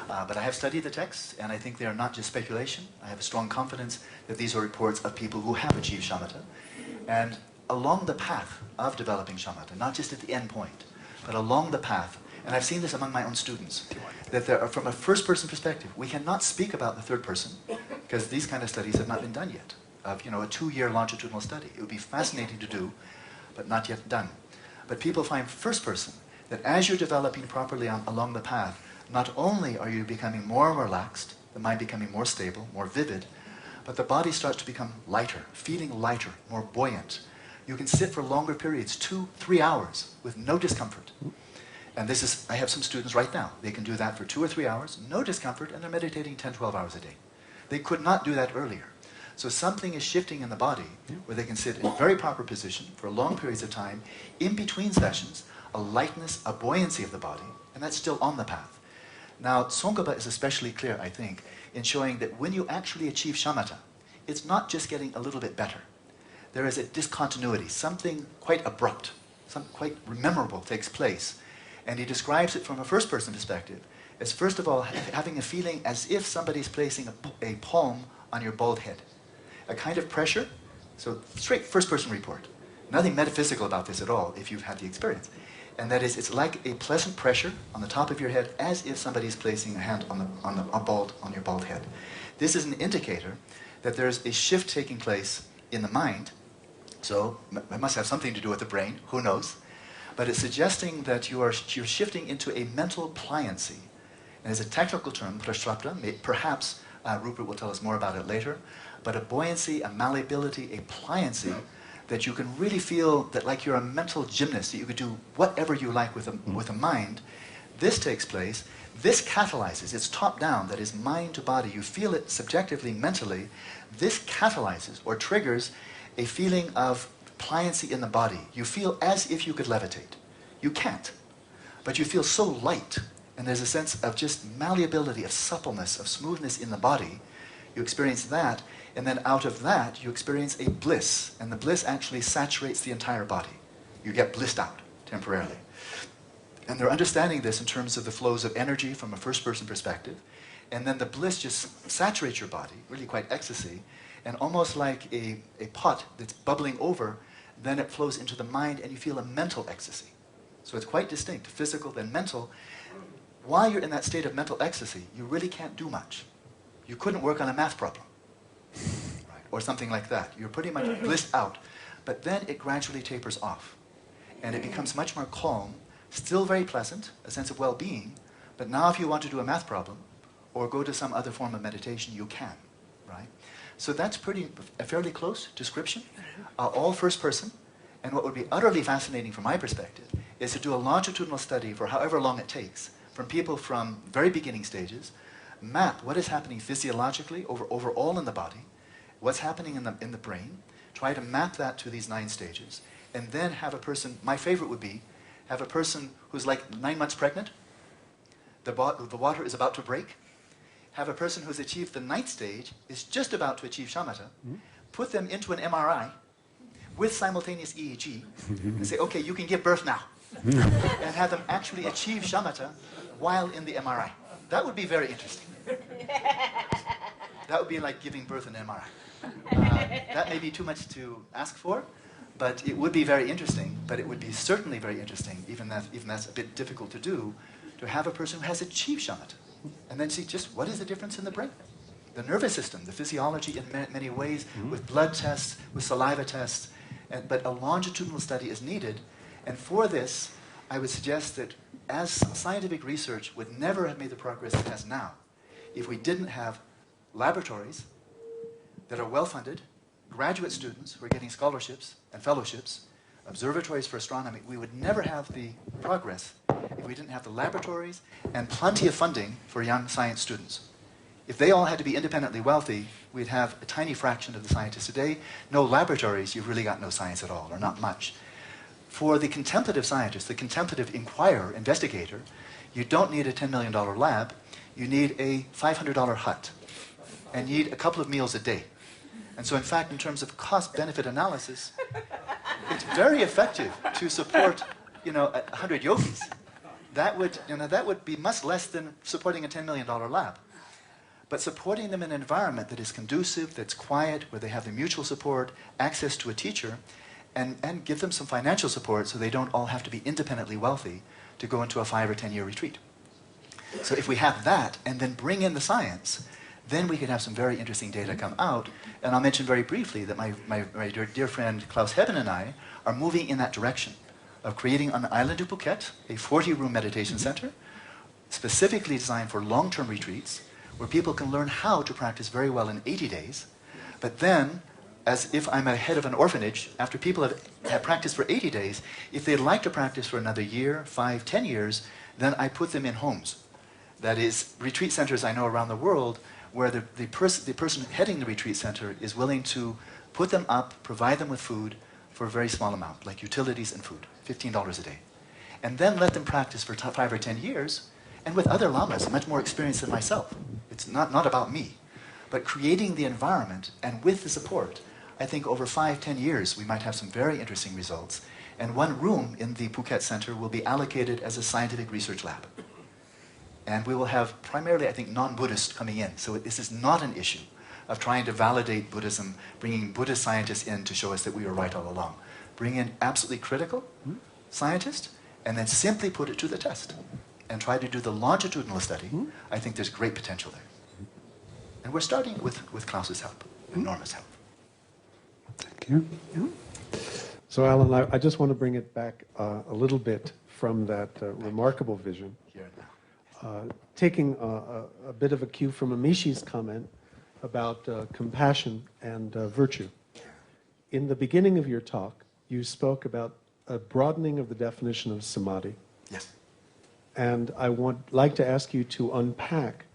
But I have studied the texts, and I think they are not just speculation. I have a strong confidence that these are reports of people who have achieved shamatha. And along the path of developing shamatha, not just at the end point, but along the path, and I've seen this among my own students, that there are, from a first-person perspective, we cannot speak about the third person, because these kind of studies have not been done yet, of a 2-year longitudinal study. It would be fascinating to do, but not yet done. But people find first person, that as you're developing properly along the path, not only are you becoming more relaxed, the mind becoming more stable, more vivid, but the body starts to become lighter, feeling lighter, more buoyant. You can sit for longer periods, 2-3 hours, with no discomfort. And this is, I have some students right now, they can do that for 2 or 3 hours, no discomfort, and they're meditating 10-12 hours a day. They could not do that earlier. So something is shifting in the body where they can sit in a very proper position for long periods of time, in between sessions, a lightness, a buoyancy of the body, and that's still on the path. Now, Tsongkhapa is especially clear, I think, in showing that when you actually achieve shamatha, it's not just getting a little bit better. There is a discontinuity, something quite abrupt, something quite memorable takes place. And he describes it from a first-person perspective as, first of all, having a feeling as if somebody's placing a palm on your bald head. A kind of pressure, so straight first-person report. Nothing metaphysical about this at all, if you've had the experience. And that is, it's like a pleasant pressure on the top of your head, as if somebody's placing a hand on your bald head. This is an indicator that there's a shift taking place in the mind. So it must have something to do with the brain, who knows? But it's suggesting that you're shifting into a mental pliancy. And as a technical term, prashrapta, perhaps Rupert will tell us more about it later, but a buoyancy, a malleability, a pliancy, that you can really feel that like you're a mental gymnast, that you could do whatever you like with a mind. This takes place, this catalyzes, it's top down, that is mind to body, you feel it subjectively, mentally, this catalyzes or triggers a feeling of pliancy in the body. You feel as if you could levitate. You can't, but you feel so light, and there's a sense of just malleability, of suppleness, of smoothness in the body. You experience that, and then out of that, you experience a bliss, and the bliss actually saturates the entire body. You get blissed out temporarily. And they're understanding this in terms of the flows of energy from a first-person perspective, and then the bliss just saturates your body, really quite ecstasy, and almost like a pot that's bubbling over, then it flows into the mind, and you feel a mental ecstasy. So it's quite distinct, physical then mental. While you're in that state of mental ecstasy, you really can't do much. You couldn't work on a math problem, right? Or something like that. You're pretty much blissed out, but then it gradually tapers off, and it becomes much more calm, still very pleasant, a sense of well-being, but now if you want to do a math problem, or go to some other form of meditation, you can, right? So that's a fairly close description, all first person. And what would be utterly fascinating from my perspective is to do a longitudinal study for however long it takes, from people from very beginning stages, map what is happening physiologically overall in the body, what's happening in the brain, try to map that to these 9 stages, and then have a person, my favorite would be, have a person who's like 9 months pregnant, the water is about to break, have a person who's achieved the 9th stage, is just about to achieve shamatha, put them into an MRI with simultaneous EEG, and say, okay, you can give birth now. And have them actually achieve shamatha while in the MRI. That would be very interesting. That would be like giving birth in MRI. That may be too much to ask for, but it would be very interesting, but it would be certainly very interesting, even that's a bit difficult to do, to have a person who has achieved shamatha. And then see just what is the difference in the brain. The nervous system, the physiology in many ways, with blood tests, with saliva tests, but a longitudinal study is needed, And for this, I would suggest that as scientific research would never have made the progress it has now if we didn't have laboratories that are well-funded, graduate students who are getting scholarships and fellowships, observatories for astronomy. We would never have the progress if we didn't have the laboratories and plenty of funding for young science students. If they all had to be independently wealthy, we'd have a tiny fraction of the scientists today. No laboratories, you've really got no science at all, or not much. For the contemplative scientist, the contemplative inquirer, investigator, you don't need a $10 million lab, you need a $500 hut, and you need a couple of meals a day. And so in fact, in terms of cost-benefit analysis, it's very effective to support, 100 yogis. That would be much less than supporting a $10 million lab. But supporting them in an environment that is conducive, that's quiet, where they have the mutual support, access to a teacher, and give them some financial support so they don't all have to be independently wealthy to go into a 5 or 10-year retreat. So if we have that, and then bring in the science, then we can have some very interesting data come out. And I'll mention very briefly that my dear friend Klaus Hebben and I are moving in that direction of creating on the island of Phuket a 40-room meditation center specifically designed for long-term retreats where people can learn how to practice very well in 80 days. But then, as if I'm a head of an orphanage, after people have practiced for 80 days, if they'd like to practice for another year, 5, 10 years, then I put them in homes. That is, retreat centers I know around the world where the person heading the retreat center is willing to put them up, provide them with food for a very small amount, like utilities and food, $15 a day. And then let them practice for 5 or 10 years, and with other lamas, much more experienced than myself. It's not about me, but creating the environment, and with the support, I think over 5, 10 years, we might have some very interesting results. And one room in the Phuket Center will be allocated as a scientific research lab. And we will have primarily, I think, non-Buddhists coming in. So this is not an issue of trying to validate Buddhism, bringing Buddhist scientists in to show us that we were right all along. Bring in absolutely critical scientists, and then simply put it to the test. And try to do the longitudinal study. I think there's great potential there. And we're starting with Klaus's help, enormous help. Thank you. So Alan, I just want to bring it back a little bit from that remarkable vision. Here and now. Taking a bit of a cue from Amishi's comment about compassion and virtue. In the beginning of your talk, you spoke about a broadening of the definition of samadhi. Yes. And I would like to ask you to unpack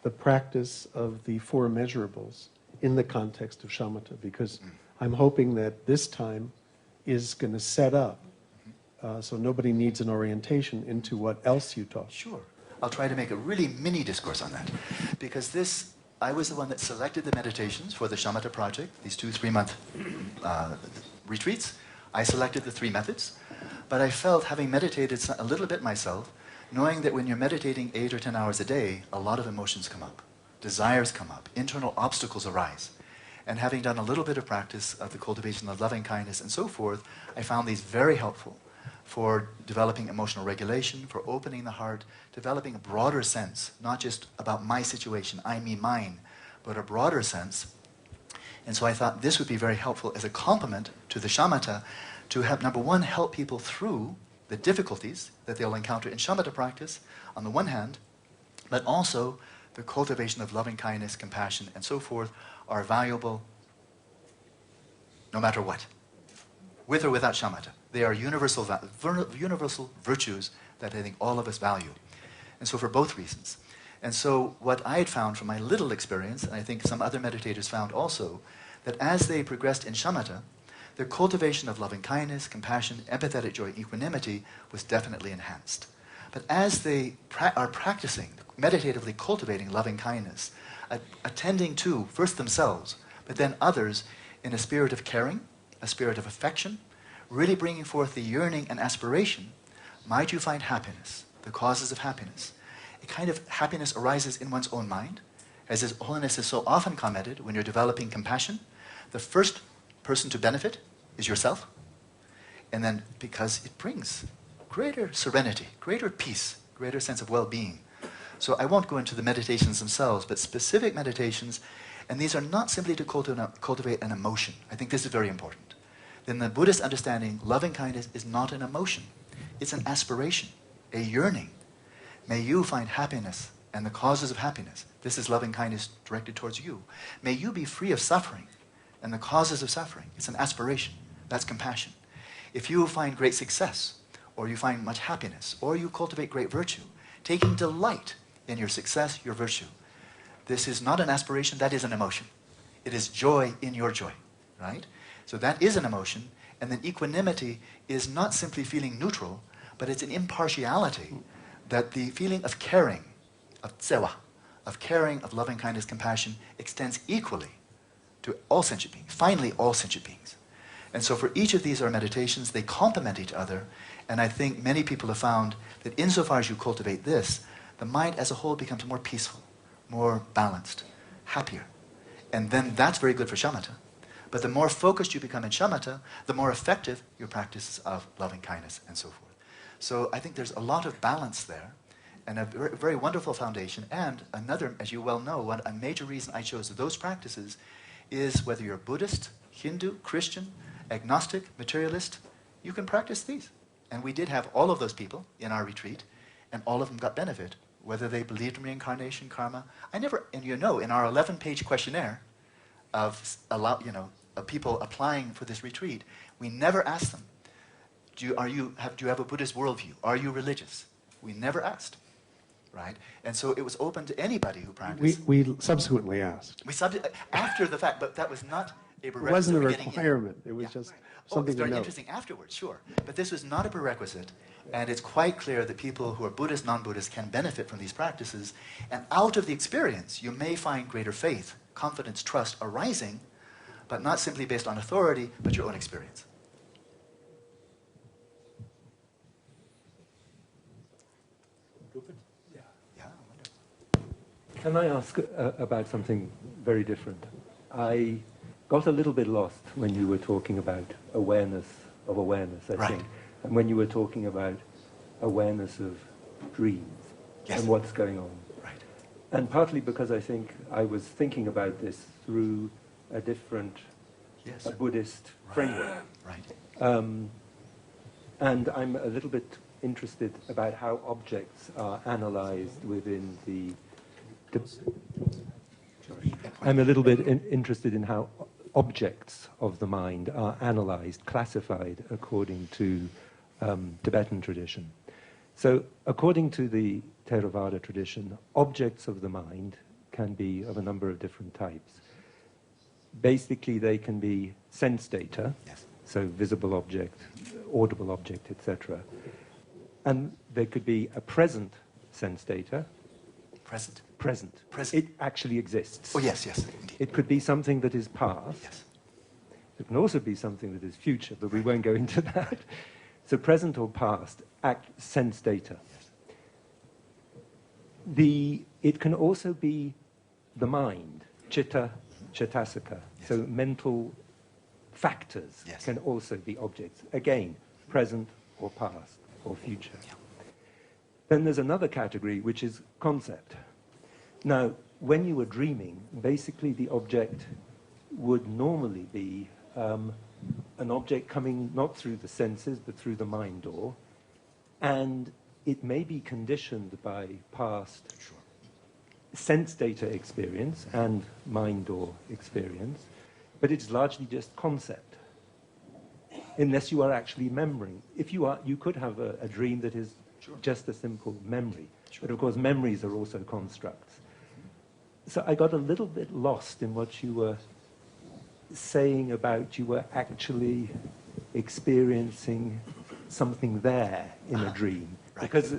the practice of the 4 measurables in the context of shamatha, because I'm hoping that this time is going to set up so nobody needs an orientation into what else you taught. Sure. I'll try to make a really mini discourse on that, because I was the one that selected the meditations for the shamatha project, these 2 3-month retreats. I selected the 3 methods, but I felt, having meditated a little bit myself, knowing that when you're meditating 8 or 10 hours a day, a lot of emotions come up, desires come up, internal obstacles arise. And having done a little bit of practice of the cultivation of loving kindness and so forth, I found these very helpful for developing emotional regulation, for opening the heart, developing a broader sense, not just about my situation, I, me, mine, but a broader sense. And so I thought this would be very helpful as a complement to the shamatha to have, number one, help people through the difficulties that they'll encounter in shamatha practice, on the one hand, but also the cultivation of loving kindness, compassion, and so forth are valuable no matter what, with or without shamatha. They are universal virtues that I think all of us value. And so for both reasons. And so what I had found from my little experience, and I think some other meditators found also, that as they progressed in shamatha, their cultivation of loving kindness, compassion, empathetic joy, equanimity was definitely enhanced. But as they are practicing, meditatively cultivating loving kindness, attending to first themselves, but then others in a spirit of caring, a spirit of affection, really bringing forth the yearning and aspiration, might you find happiness, the causes of happiness. A kind of happiness arises in one's own mind, as His Holiness has so often commented, when you're developing compassion, the first person to benefit is yourself. And then because it brings greater serenity, greater peace, greater sense of well-being. So I won't go into the meditations themselves, but specific meditations, and these are not simply to cultivate an emotion. I think this is very important. In the Buddhist understanding, loving kindness is not an emotion. It's an aspiration, a yearning. May you find happiness and the causes of happiness. This is loving kindness directed towards you. May you be free of suffering and the causes of suffering. It's an aspiration. That's compassion. If you find great success, or you find much happiness, or you cultivate great virtue, taking delight in your success, your virtue, this is not an aspiration, that is an emotion. It is joy in your joy, right? So that is an emotion, and then equanimity is not simply feeling neutral, but it's an impartiality, that the feeling of caring, of tsewa, of caring, of loving kindness, compassion, extends equally to all sentient beings, finally all sentient beings. And so for each of these are meditations, they complement each other, and I think many people have found that insofar as you cultivate this, the mind as a whole becomes more peaceful, more balanced, happier. And then that's very good for shamatha. But the more focused you become in shamatha, the more effective your practice of loving kindness and so forth. So I think there's a lot of balance there, and a very, very wonderful foundation. And another, as you well know, a major reason I chose those practices is whether you're Buddhist, Hindu, Christian, agnostic, materialist, you can practice these. And we did have all of those people in our retreat, and all of them got benefit, whether they believed in reincarnation, karma. I never, and you know, in our 11-page questionnaire of people applying for this retreat, we never asked them, do you have a Buddhist worldview? Are you religious? We never asked, right? And so it was open to anybody who practiced. We subsequently asked. After the fact, but that was not a prerequisite. It wasn't a for getting in. requirement. It was just something it's to very know. interesting afterwards, sure. But this was not a prerequisite, and it's quite clear that people who are Buddhist, non-Buddhist can benefit from these practices, and out of the experience, you may find greater faith, confidence, trust arising, but not simply based on authority, but your own experience. Can I ask about something very different? I got a little bit lost when you were talking about awareness, I think, and when you were talking about awareness of dreams and what's going on. Right. And partly because I think I was thinking about this through a different a Buddhist framework. Right. And I'm a little bit interested about how objects are analyzed within the I'm a little bit interested in how objects of the mind are analyzed, classified according to Tibetan tradition. So according to the Theravada tradition, objects of the mind can be of a number of different types. Basically, they can be sense data, so visible object, audible object, etc. And they could be a present sense data. Present. It actually exists. Oh, yes, indeed. It could be something that is past. Yes. It can also be something that is future, but we won't go into that. So present or past, sense data. It can also be the mind, chitta, chittasika. Yes. So mental factors can also be objects. Again, present or past or future. Yeah. Then there's another category, which is concept. Now, when you were dreaming, basically the object would normally be an object coming not through the senses, but through the mind door. And it may be conditioned by past sense data experience and mind door experience, but it's largely just concept, unless you are actually remembering. If you are, you could have a dream that is just a simple memory. But of course, memories are also constructs. So I got a little bit lost in what you were saying about you were actually experiencing something there in a dream. Because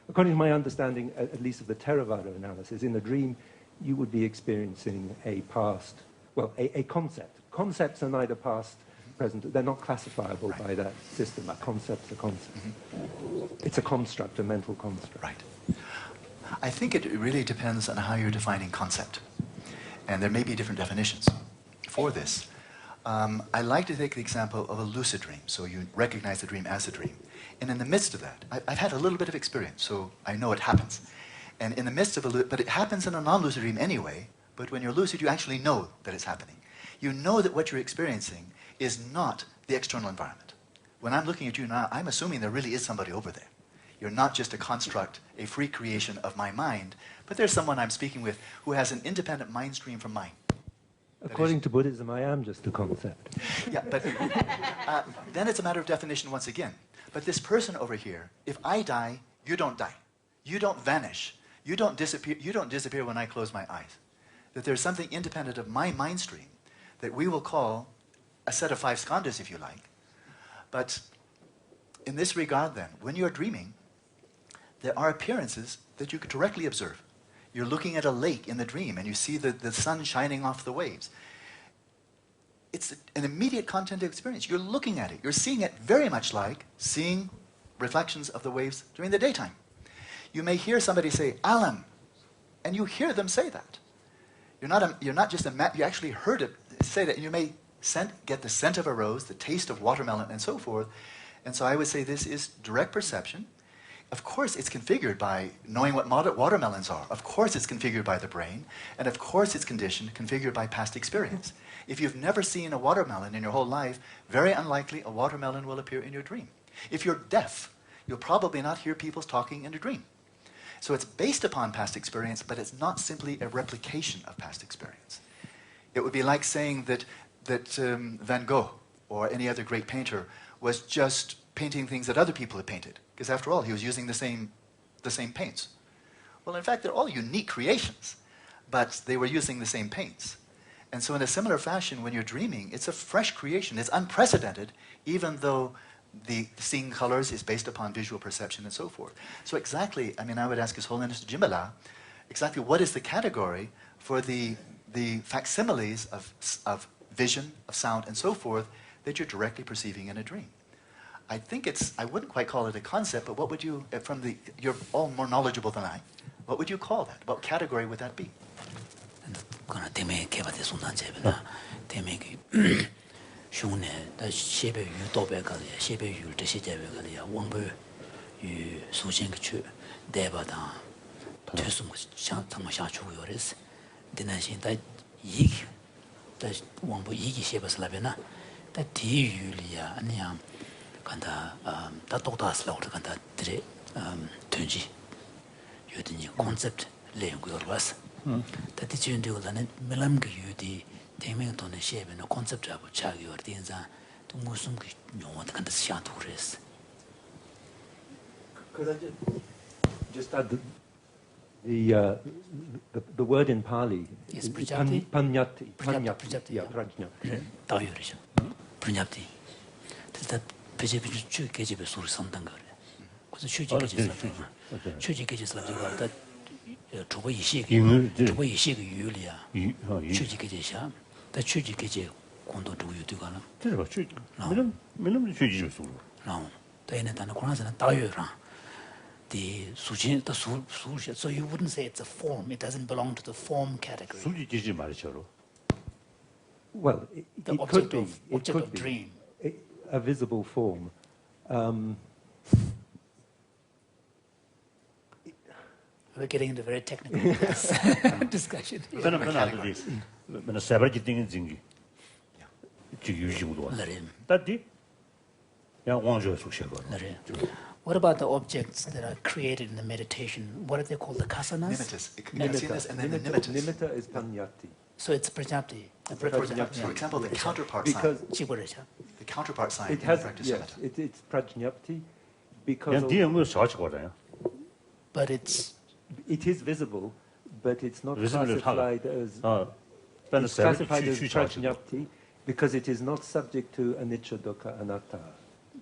according to my understanding, at least of the Theravada analysis, in a dream, you would be experiencing a past, well, a concept. Concepts are neither past, present, they're not classifiable by that system. A concept's a concept. It's a construct, a mental construct. Right. I think it really depends on how you're defining concept. And there may be different definitions for this. I like to take the example of a lucid dream. So you recognize the dream as a dream. And in the midst of that, I've had a little bit of experience, so I know it happens. And in the midst of but it happens in a non-lucid dream anyway, but when you're lucid, you actually know that it's happening. You know that what you're experiencing is not the external environment. When I'm looking at you now, I'm assuming there really is somebody over there. You're not just a construct, a free creation of my mind, but there's someone I'm speaking with who has an independent mind stream from mine. According to Buddhism, I am just a concept. Yeah, but then it's a matter of definition once again. But this person over here, if I die, you don't die. You don't vanish. You don't disappear when I close my eyes. That there's something independent of my mind stream that we will call a set of 5 skandhas, if you like. But in this regard then, when you're dreaming, there are appearances that you could directly observe. You're looking at a lake in the dream and you see the sun shining off the waves. It's an immediate content experience. You're looking at it. You're seeing it very much like seeing reflections of the waves during the daytime. You may hear somebody say, Alan, and you hear them say that. You're not just you actually heard it say that, and you may get the scent of a rose, the taste of watermelon, and so forth. And so I would say this is direct perception. Of course, it's configured by knowing what watermelons are. Of course, it's configured by the brain. And of course, it's configured by past experience. If you've never seen a watermelon in your whole life, very unlikely a watermelon will appear in your dream. If you're deaf, you'll probably not hear people talking in a dream. So it's based upon past experience, but it's not simply a replication of past experience. It would be like saying that Van Gogh or any other great painter was just painting things that other people had painted. Because after all, he was using the same paints. Well, in fact, they're all unique creations, but they were using the same paints. And so in a similar fashion, when you're dreaming, it's a fresh creation. It's unprecedented, even though the seeing colors is based upon visual perception and so forth. So exactly, I mean, I would ask His Holiness Jimbala, exactly what is the category for the facsimiles of vision, of sound, and so forth that you're directly perceiving in a dream? I think I wouldn't quite call it a concept, but what would you, you're all more knowledgeable than I, what would you call that? What category would that be? concept that is into the melam the taming to the shape and concept of chagi or dinza to musum no kind of shatures. Could I just add the word in Pali is Prajapti? Panyati. Prajapti. Yeah, Prajapti. Taoyurisha. Prajapti. That Prajapti chu kejibe sur sandanga. Because chuji kejis that Chuba Yishik Yulia, Chuji Keja, the Chuji Keja Kondo do you do Gala? No, the Enet and the Koran and Tayura. The Sujin, the Suja, so you wouldn't say it's a form, it doesn't belong to the form category. Well, the object of dream. A visible form. We're getting into very technical discussion. What about the objects that are created in the meditation? What are they called? The kasanas? Nimitta is Panyati. So it's Prajapti. For example, the counterpart sign. The counterpart sign in practice. Yes, it's Prajapti because but it is visible, but it's not classified as it's classified as Prajapti because it is not subject to anicca, dukkha, anatta.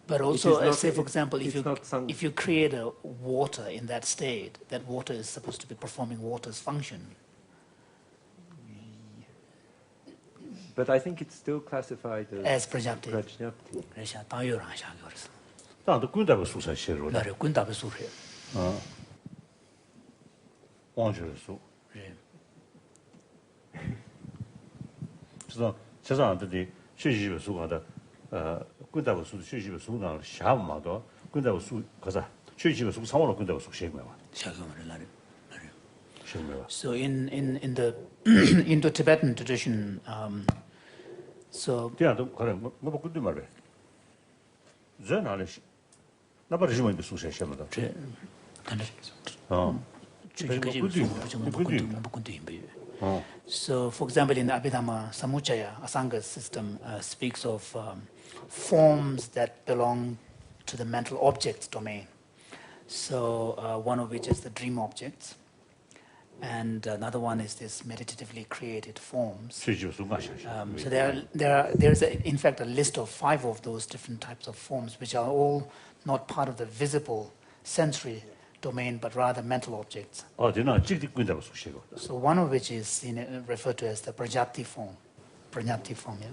But also, say for example, if you create a water in that state, that water is supposed to be performing water's function. But I think it's still classified as Prajapti. So in the Indo-Tibetan tradition, So Yeah, what could do, Mary? Journalish. Nobody is going to success. So, for example, in the Abhidhamma Samuccaya, Asanga system speaks of forms that belong to the mental objects domain. So, one of which is the dream objects, and another one is this meditatively created forms. So there's in fact a list of 5 of those different types of forms, which are all not part of the visible sensory domain, but rather mental objects. So one of which is referred to as the prajati form. Prajati form, yeah.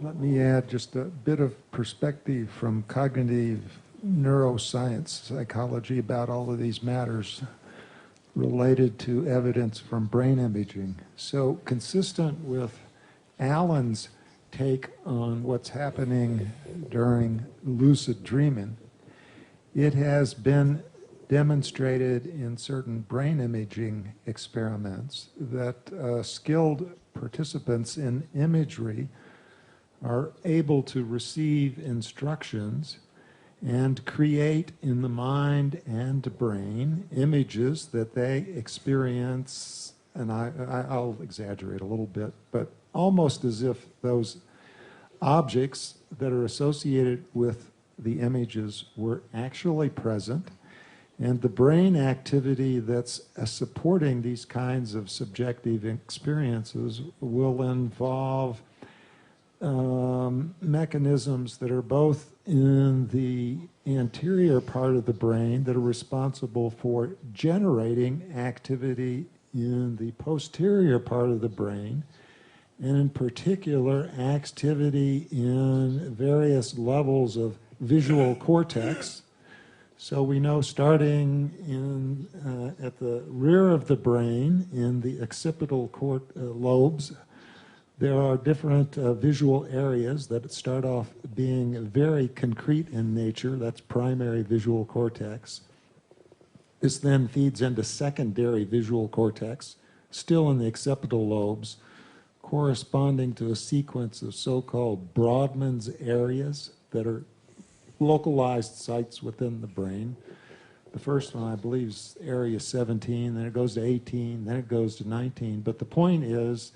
Let me add just a bit of perspective from cognitive neuroscience, psychology, about all of these matters related to evidence from brain imaging. So consistent with Alan's take on what's happening during lucid dreaming, it has been demonstrated in certain brain imaging experiments that skilled participants in imagery are able to receive instructions and create in the mind and brain images that they experience, and I'll exaggerate a little bit, but almost as if those objects that are associated with the images were actually present, and the brain activity that's supporting these kinds of subjective experiences will involve mechanisms that are both in the anterior part of the brain that are responsible for generating activity in the posterior part of the brain, and in particular activity in various levels of visual cortex. So we know starting at the rear of the brain in the occipital lobes, there are different visual areas that start off being very concrete in nature. That's primary visual cortex. This then feeds into secondary visual cortex, still in the occipital lobes, corresponding to a sequence of so-called Brodmann's areas that are localized sites within the brain. The first one, I believe, is area 17, then it goes to 18, then it goes to 19. But the point is,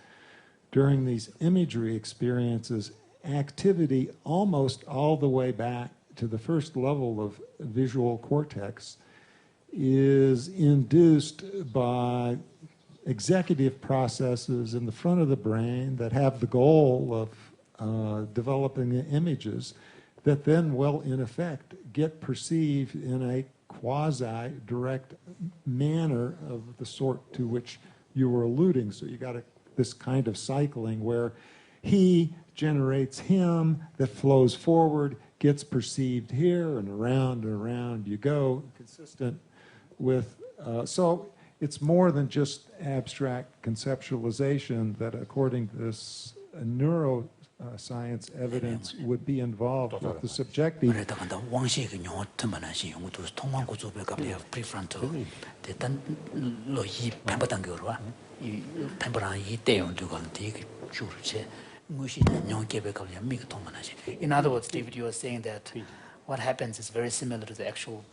during these imagery experiences, activity almost all the way back to the first level of visual cortex is induced by executive processes in the front of the brain that have the goal of developing images that then will, in effect, get perceived in a quasi-direct manner of the sort to which you were alluding. So you got this kind of cycling where he generates him that flows forward, gets perceived here, and around you go, consistent with, so it's more than just abstract conceptualization that, according to this neuroscience evidence, would be involved with the subjective. In other words, David, you are saying that what happens is very similar to the actual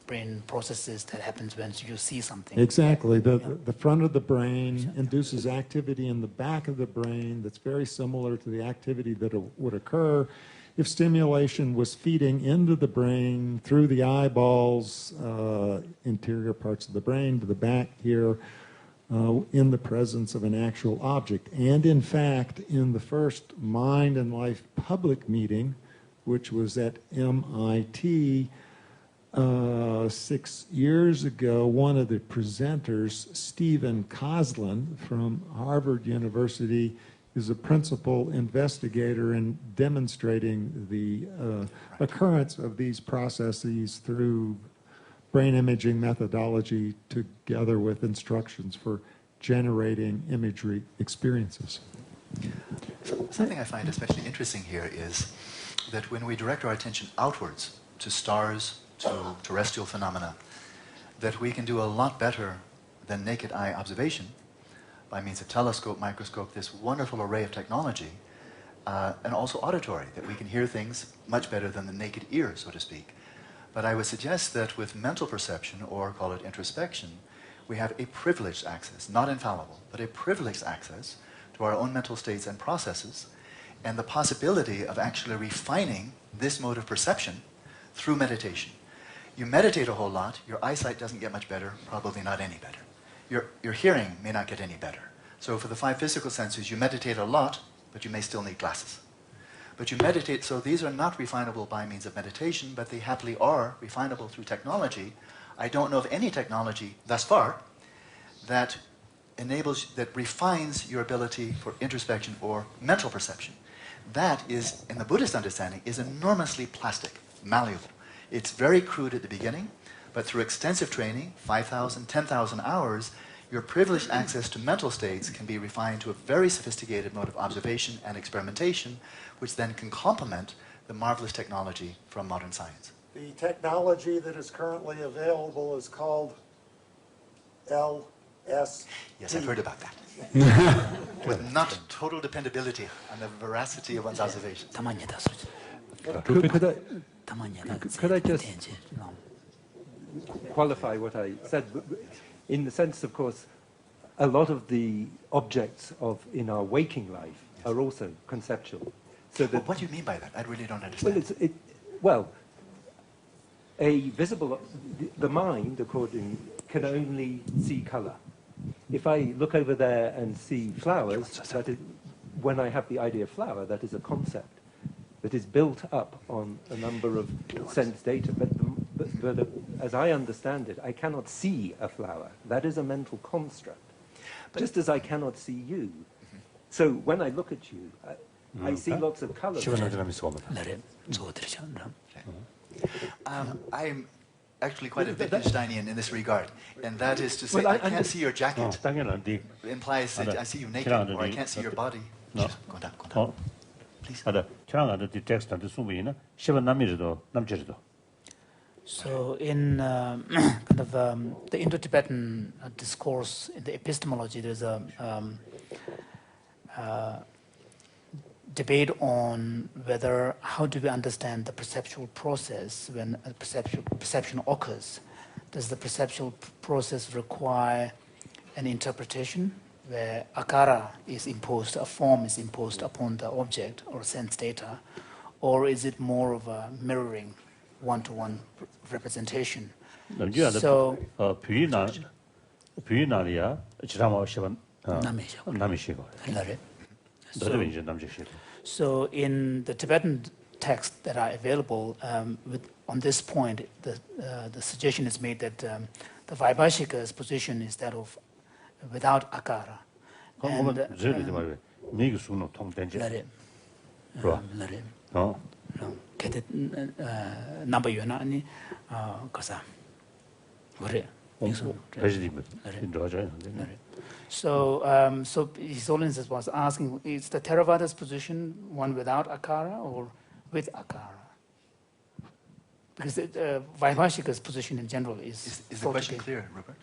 brain processes that happens when you see something. Exactly. The front of the brain induces activity in the back of the brain that's very similar to the activity that would occur if stimulation was feeding into the brain through the eyeballs, interior parts of the brain, to the back here, in the presence of an actual object. And in fact, in the first Mind and Life public meeting, which was at MIT 6 years ago, one of the presenters, Stephen Koslin from Harvard University, is a principal investigator in demonstrating the occurrence of these processes through brain imaging methodology together with instructions for generating imagery experiences. Something I find especially interesting here is that when we direct our attention outwards to stars, to terrestrial phenomena, that we can do a lot better than naked eye observation by means of telescope, microscope, this wonderful array of technology, and also auditory, that we can hear things much better than the naked ear, so to speak. But I would suggest that with mental perception, or call it introspection, we have a privileged access, not infallible, but a privileged access to our own mental states and processes, and the possibility of actually refining this mode of perception through meditation. You meditate a whole lot, your eyesight doesn't get much better, probably not any better. Your hearing may not get any better. So for the 5 physical senses, you meditate a lot, but you may still need glasses. But you meditate, so these are not refinable by means of meditation, but they happily are refinable through technology. I don't know of any technology thus far that refines your ability for introspection or mental perception. That is, in the Buddhist understanding, is enormously plastic, malleable. It's very crude at the beginning, but through extensive training, 5,000, 10,000 hours, your privileged access to mental states can be refined to a very sophisticated mode of observation and experimentation, which then can complement the marvelous technology from modern science. The technology that is currently available is called LSD. Yes, I've heard about that. With not total dependability on the veracity of one's observations. Could I just qualify what I said? In the sense, of course, a lot of the objects in our waking life are also conceptual. So that, what do you mean by that? I really don't understand. Well, the mind, can only see color. If I look over there and see flowers, that is, when I have the idea of flower, that is a concept that is built up on a number of sense data. But as I understand it, I cannot see a flower. That is a mental construct, just as I cannot see you. So when I look at you, I see lots of colors. I'm actually quite a Wittgensteinian in this regard, and that is to say, I can't see your jacket. Implies that I see you naked, or I can't see your body. Go down. Please. So in kind of the Indo-Tibetan discourse in the epistemology, there's a debate on how do we understand the perceptual process when a perception occurs. Does the perceptual process require an interpretation where akara is imposed, a form is imposed upon the object or sense data, or is it more of a mirroring, one-to-one representation? So, so in the Tibetan texts that are available, on this point, the suggestion is made that the Vaibhashika's position is that of without akara. So His Holiness was asking, is the Theravada's position one without akara or with akara? Because Vaibhashika's position in general is the question clear, Rupert?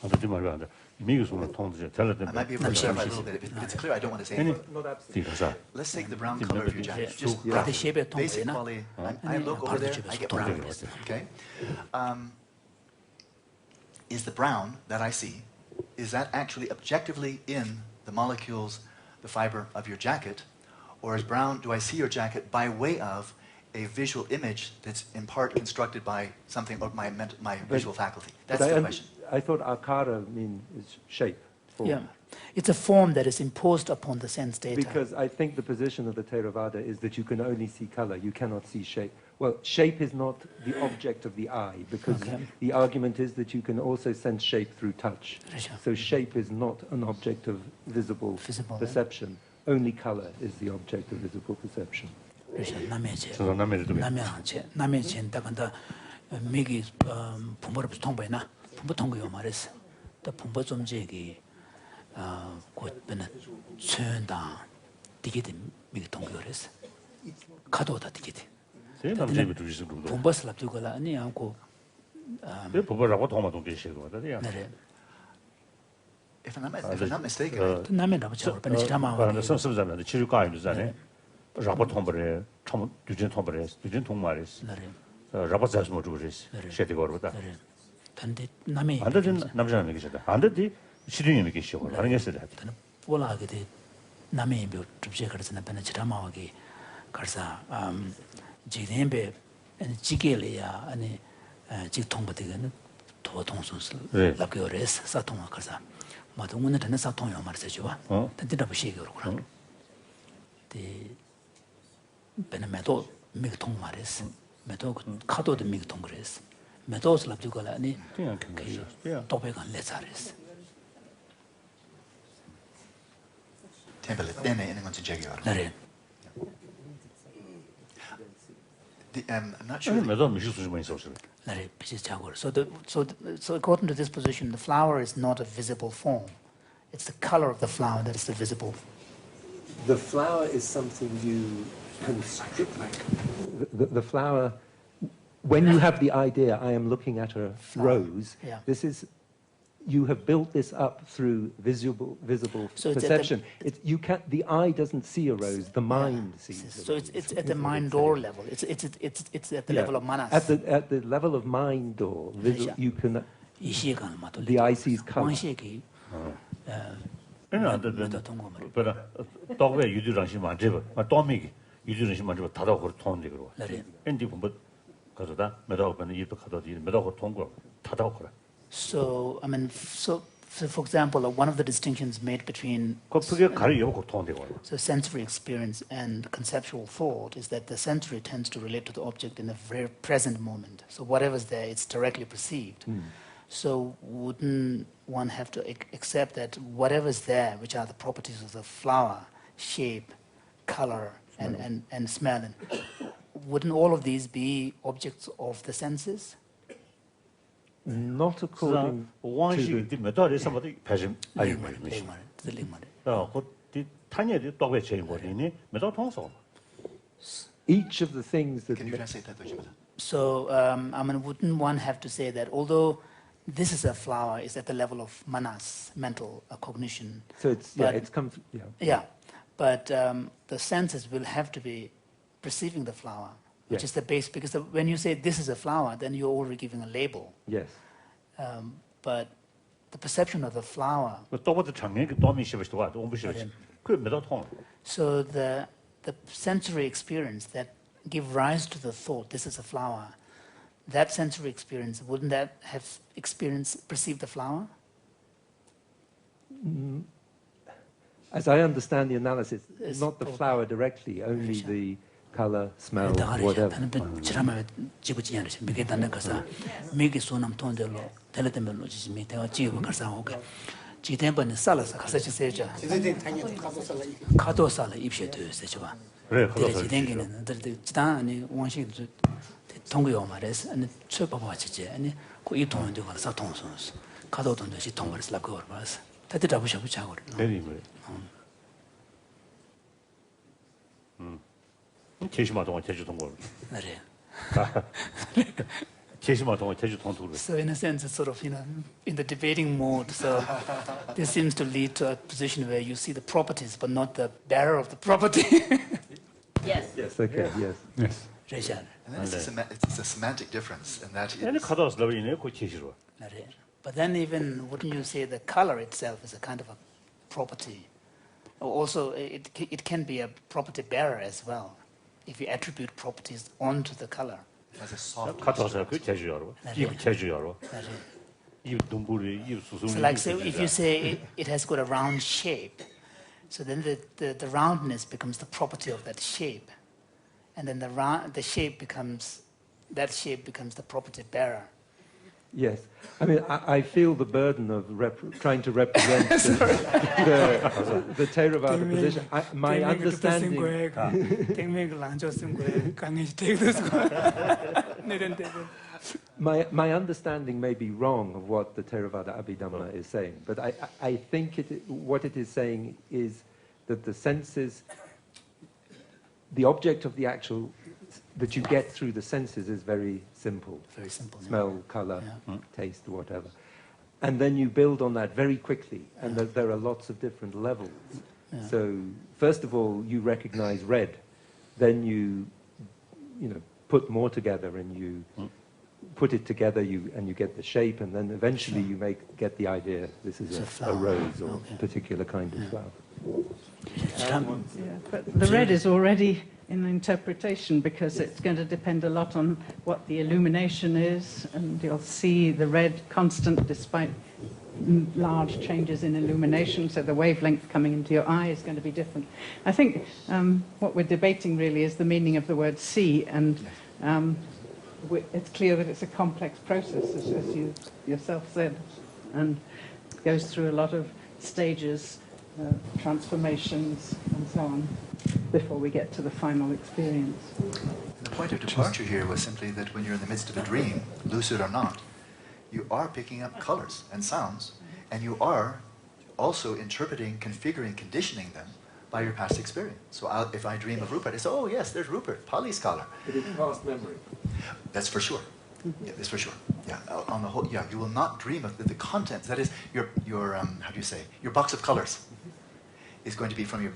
I might be able to clarify a little bit. If it's clear, I don't want to say anything. Let's take the brown color of your jacket. Just basic quality. I look over there, I get brown. Okay? Is the brown that I see, is that actually objectively in the molecules, the fiber of your jacket? Or is brown, do I see your jacket by way of a visual image that's in part constructed by something of my visual faculty? That's the question. I thought akara is shape, form. Yeah, it's a form that is imposed upon the sense data. Because I think the position of the Theravada is that you can only see color, you cannot see shape. Well, shape is not the object of the eye, because the argument is that you can also sense shape through touch. So shape is not an object of visible perception. Only color is the object of visible perception. if I'm not mistaken, 남의 나부터 근데 지라마 바로 선수자는 치료가인잖아요. 라보 통벌에 참 유진 통벌에 유진 통말이스. 라보 자스모 주르스. 셰디고 그러다. 근데 남의 안 되는 남자는 계시다. 안 되디 시중에 계시고 다른 게 있어야 돼. 볼하게 돼 남의 몇 접시 그래서는 배는 지라마하게 가서 지nembe 지게래야 아니 지통부터는 도통선수 라교레스 사통아 가서 맞아 오늘 되는 사통요 말이죠 봐. 근데 보시게 그러고. 데 배는 매도 미통 말이스. 매도 카도도 미통 그랬어. 매도스 랍주고라 아니 그냥 도배간 레사레스. 템플 때문에 있는 건지 제기요. 네. I'm not sure. So according to this position, the flower is not a visible form. It's the color of the flower that is the visible. The flower is something you constrict. The flower, when you have the idea, I am looking at a rose, this is, you have built this up through visible so perception. The eye doesn't see a rose, the mind sees it. So it's at the mind door level. It's at the level of manas. At the level of mind door, you can. The eye sees color. So, I mean, so for example, one of the distinctions made between sensory experience and conceptual thought is that the sensory tends to relate to the object in a very present moment. So whatever's there, it's directly perceived. So wouldn't one have to accept that whatever's there, which are the properties of the flower, shape, color, and smell, wouldn't all of these be objects of the senses? Not according to each of the things that... Can you translate that? So, I mean, wouldn't one have to say that although this is a flower, it's at the level of manas, mental cognition. So it's come through, but the senses will have to be perceiving the flower, which is the base, because when you say this is a flower, then you're already giving a label. Yes. But the perception of the flower. So the sensory experience that give rise to the thought, this is a flower, that sensory experience, wouldn't that have perceived the flower? As I understand the analysis, not the flower directly, only the color, smell, whatever. So in a sense, it's sort of, in the debating mode, so this seems to lead to a position where you see the properties, but not the bearer of the property. Yes. Yes, okay, yes. And then it's a semantic difference, and that is... But then even, wouldn't you say the color itself is a kind of a property? Also, it can be a property bearer as well, if you attribute properties onto the color. As a soft... So like, say, if you say it has got a round shape, so then the roundness becomes the property of that shape. And then the shape becomes the property bearer. Yes. I mean, I feel the burden of trying to represent the Theravada position. My understanding... My understanding may be wrong of what the Theravada Abhidhamma is saying, but I think what it is saying is that the senses, the object of the actual, that you get through the senses is very simple. Very simple. Smell, color, taste, whatever. And then you build on that very quickly, and there are lots of different levels. Yeah. So first of all, you recognize red, then you put more together, and you put it together, and you get the shape, and then eventually you get the idea this is a rose or a particular kind of flower. Yeah, but the red is already in interpretation, because it's going to depend a lot on what the illumination is, and you'll see the red constant despite large changes in illumination, so the wavelength coming into your eye is going to be different. I think what we're debating really is the meaning of the word see, and it's clear that it's a complex process, as you yourself said, and goes through a lot of stages, transformations and so on, before we get to the final experience. The point of departure here was simply that when you're in the midst of a dream, lucid or not, you are picking up colors and sounds, and you are also interpreting, configuring, conditioning them by your past experience. So if I dream of Rupert, I say, oh yes, there's Rupert, Pali scholar. It is past memory. That's for sure. Yeah, that's for sure. Yeah, on the whole, yeah, you will not dream of the contents. That is, your how do you say, your box of colors is going to be from your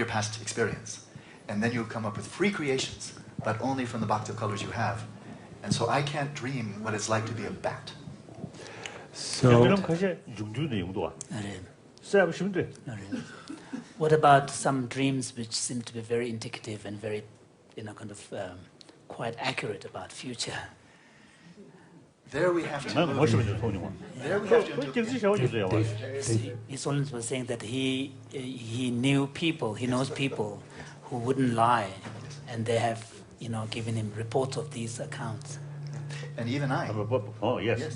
past experience, and then you'll come up with free creations, but only from the box of colors you have. And so I can't dream what it's like to be a bat. So, what about some dreams which seem to be very indicative and very, kind of quite accurate about future? There we have to. There we have to. His Holiness was saying that he knows people who wouldn't lie, and they have given him reports of these accounts. And even I,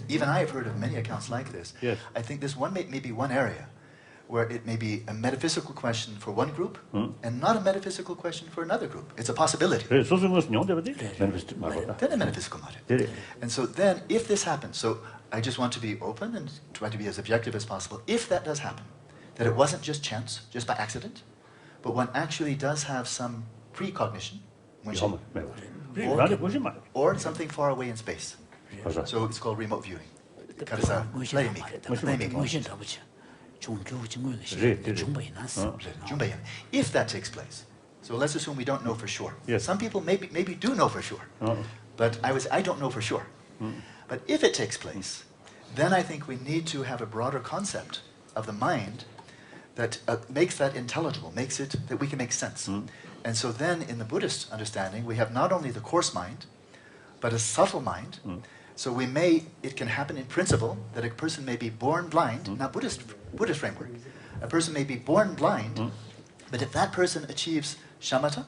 even I have heard of many accounts like this. Yes. I think this one may be one area where it may be a metaphysical question for one group and not a metaphysical question for another group. It's a possibility. Then a metaphysical matter. And so then, if this happens, so I just want to be open and try to be as objective as possible. If that does happen, that it wasn't just chance, just by accident, but one actually does have some precognition, or something far away in space. So it's called remote viewing. If that takes place, so let's assume we don't know for sure. Yes. Some people maybe do know for sure, but I don't know for sure. But if it takes place, then I think we need to have a broader concept of the mind that makes that intelligible, makes it that we can make sense. And so then in the Buddhist understanding, we have not only the coarse mind, but a subtle mind. So it can happen in principle that a person may be born blind, not Buddhist framework. A person may be born blind, but if that person achieves shamatha,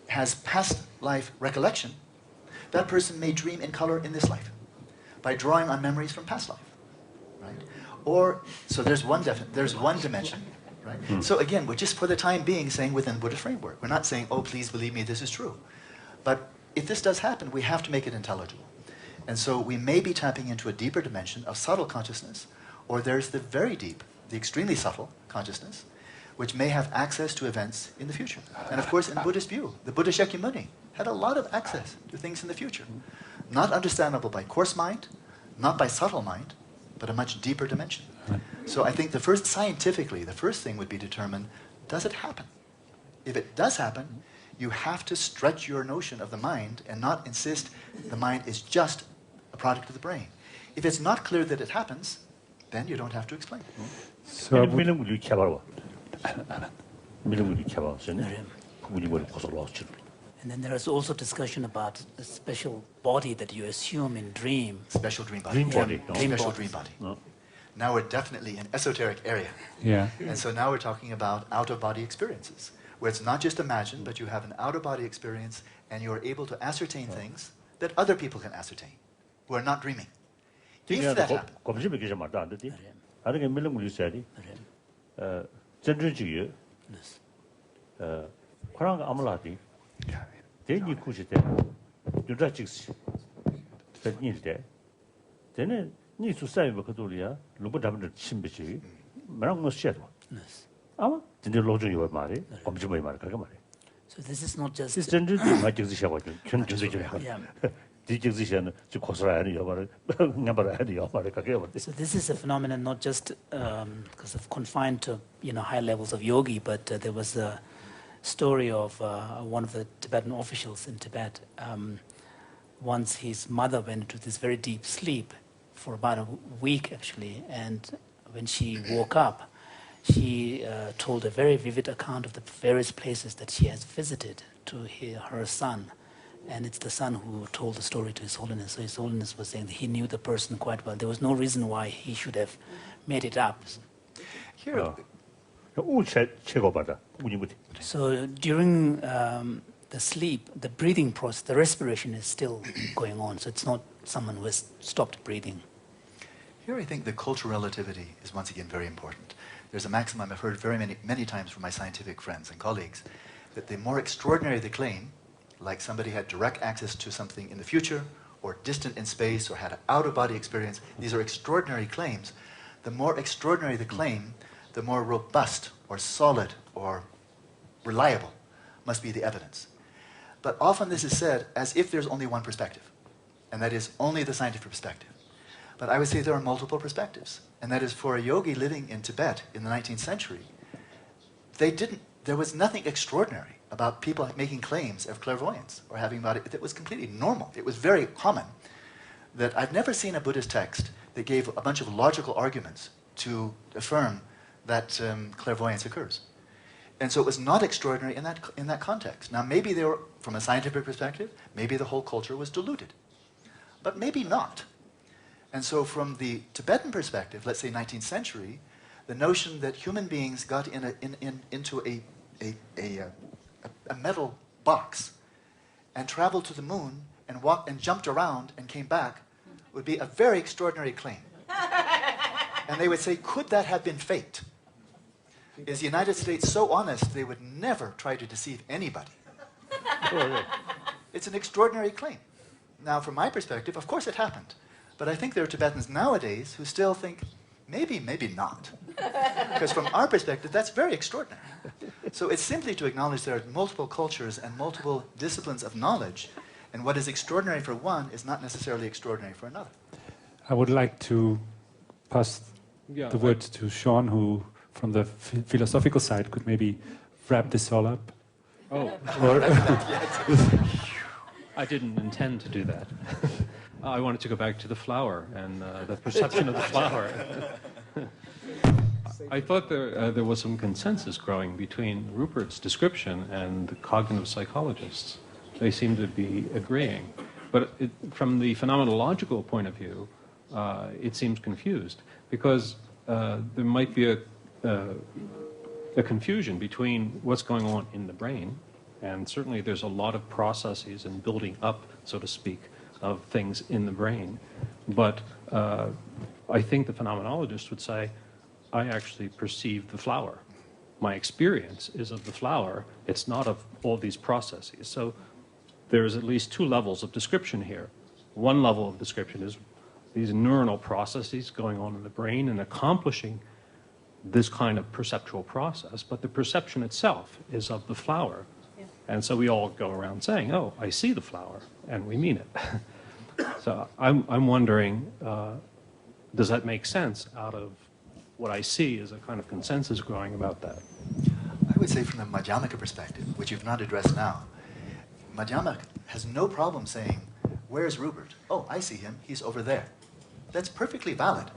has past life recollection, that person may dream in color in this life by drawing on memories from past life, right? Or, so there's one dimension, right? So again, we're just for the time being saying within Buddhist framework. We're not saying, oh, please believe me, this is true. But if this does happen, we have to make it intelligible. And so we may be tapping into a deeper dimension of subtle consciousness, or there's the very deep, the extremely subtle consciousness, which may have access to events in the future. And of course, in Buddhist view, the Buddha Shakyamuni had a lot of access to things in the future. Not understandable by coarse mind, not by subtle mind, but a much deeper dimension. So I think scientifically, the first thing would be determine, does it happen? If it does happen, you have to stretch your notion of the mind and not insist the mind is just a product of the brain. If it's not clear that it happens, then you don't have to explain. So and then there is also discussion about a special body that you assume in dream. Special dream body. Special dream body. Now we're definitely in esoteric area. Yeah. And so now we're talking about out-of-body experiences, where it's not just imagined, but you have an out-of-body experience, and you are able to ascertain things that other people can ascertain, who are not dreaming. If that happens. 대니 쿠시대 유자직시 대니데 되네 니 수사이버 그돌이야 로봇 잡는 침비시 말한 거 시야도 아마 진짜 로중이 말이 검증이 말 그거 말이 So this is not just this general magic 시야고 전 주제죠 So this is a phenomenon not just because of confined to high levels of yogi, but there was a story of one of the Tibetan officials in Tibet. Once his mother went into this very deep sleep for about a week actually, and when she woke up, she told a very vivid account of the various places that she has visited to her son. And it's the son who told the story to His Holiness. So His Holiness was saying that he knew the person quite well. There was no reason why he should have made it up. So during the sleep, the breathing process, the respiration is still going on. So it's not someone who has stopped breathing. Here I think the cultural relativity is once again very important. There's a maximum I've heard many times from my scientific friends and colleagues, that the more extraordinary the claim, like somebody had direct access to something in the future, or distant in space, or had an out-of-body experience, these are extraordinary claims. The more extraordinary the claim, the more robust, or solid, or reliable must be the evidence. But often this is said as if there's only one perspective, and that is only the scientific perspective. But I would say there are multiple perspectives, and that is for a yogi living in Tibet in the 19th century, there was nothing extraordinary about people making claims of clairvoyance or having body. It was completely normal. It was very common. That I've never seen a Buddhist text that gave a bunch of logical arguments to affirm that clairvoyance occurs. And so it was not extraordinary in that context. Now maybe they were, from a scientific perspective, maybe the whole culture was diluted. But maybe not. And so from the Tibetan perspective, let's say 19th century, the notion that human beings got into a metal box and traveled to the moon and walked and jumped around and came back would be a very extraordinary claim. And they would say, could that have been fate? Is the United States so honest they would never try to deceive anybody? It's an extraordinary claim. Now, from my perspective, of course it happened. But I think there are Tibetans nowadays who still think, maybe, maybe not. Because from our perspective, that's very extraordinary. So it's simply to acknowledge there are multiple cultures and multiple disciplines of knowledge, and what is extraordinary for one is not necessarily extraordinary for another. I would like to pass the word to Sean, who, from the philosophical side, could maybe wrap this all up. Oh. I didn't intend to do that. I wanted to go back to the flower and the perception of the flower. I thought there was some consensus growing between Rupert's description and the cognitive psychologists. They seem to be agreeing. But from the phenomenological point of view, it seems confused, because there might be a confusion between what's going on in the brain, and certainly there's a lot of processes and building up, so to speak, of things in the brain. But I think the phenomenologist would say, I actually perceive the flower. My experience is of the flower. It's not of all these processes. So there's at least two levels of description here. One level of description is these neuronal processes going on in the brain and accomplishing this kind of perceptual process, but the perception itself is of the flower. Yeah. And so we all go around saying, oh, I see the flower, and we mean it. So I'm wondering, does that make sense out of what I see as a kind of consensus growing about that? I would say from the Madhyamaka perspective, which you've not addressed now, Madhyamaka has no problem saying, where's Rupert? Oh, I see him, he's over there. That's perfectly valid.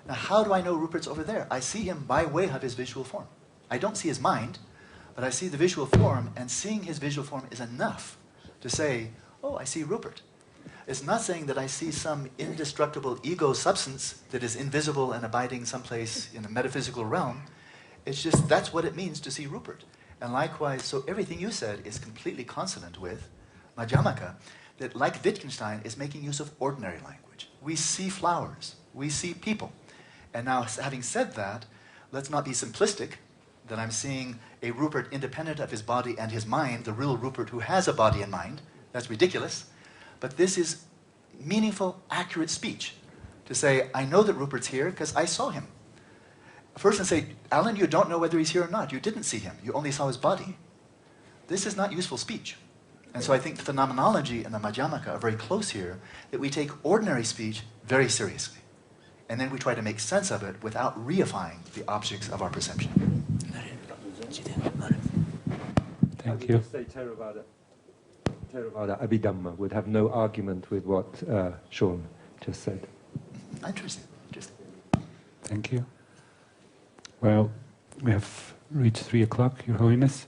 Now, how do I know Rupert's over there? I see him by way of his visual form. I don't see his mind, but I see the visual form, and seeing his visual form is enough to say, oh, I see Rupert. It's not saying that I see some indestructible ego substance that is invisible and abiding someplace in a metaphysical realm. It's just that's what it means to see Rupert. And likewise, so everything you said is completely consonant with Madhyamaka, that like Wittgenstein is making use of ordinary language. We see flowers, we see people. And now, having said that, let's not be simplistic, that I'm seeing a Rupert independent of his body and his mind, the real Rupert who has a body and mind. That's ridiculous. But this is meaningful, accurate speech to say, I know that Rupert's here because I saw him. A person say, Alan, you don't know whether he's here or not. You didn't see him. You only saw his body. This is not useful speech. And so I think the phenomenology and the Madhyamaka are very close here, that we take ordinary speech very seriously. And then we try to make sense of it without reifying the objects of our perception. Thank you. Say Theravada Abhidhamma would have no argument with what Sean just said. Interesting. Interesting. Thank you. Well, we have reached 3 o'clock, Your Holiness.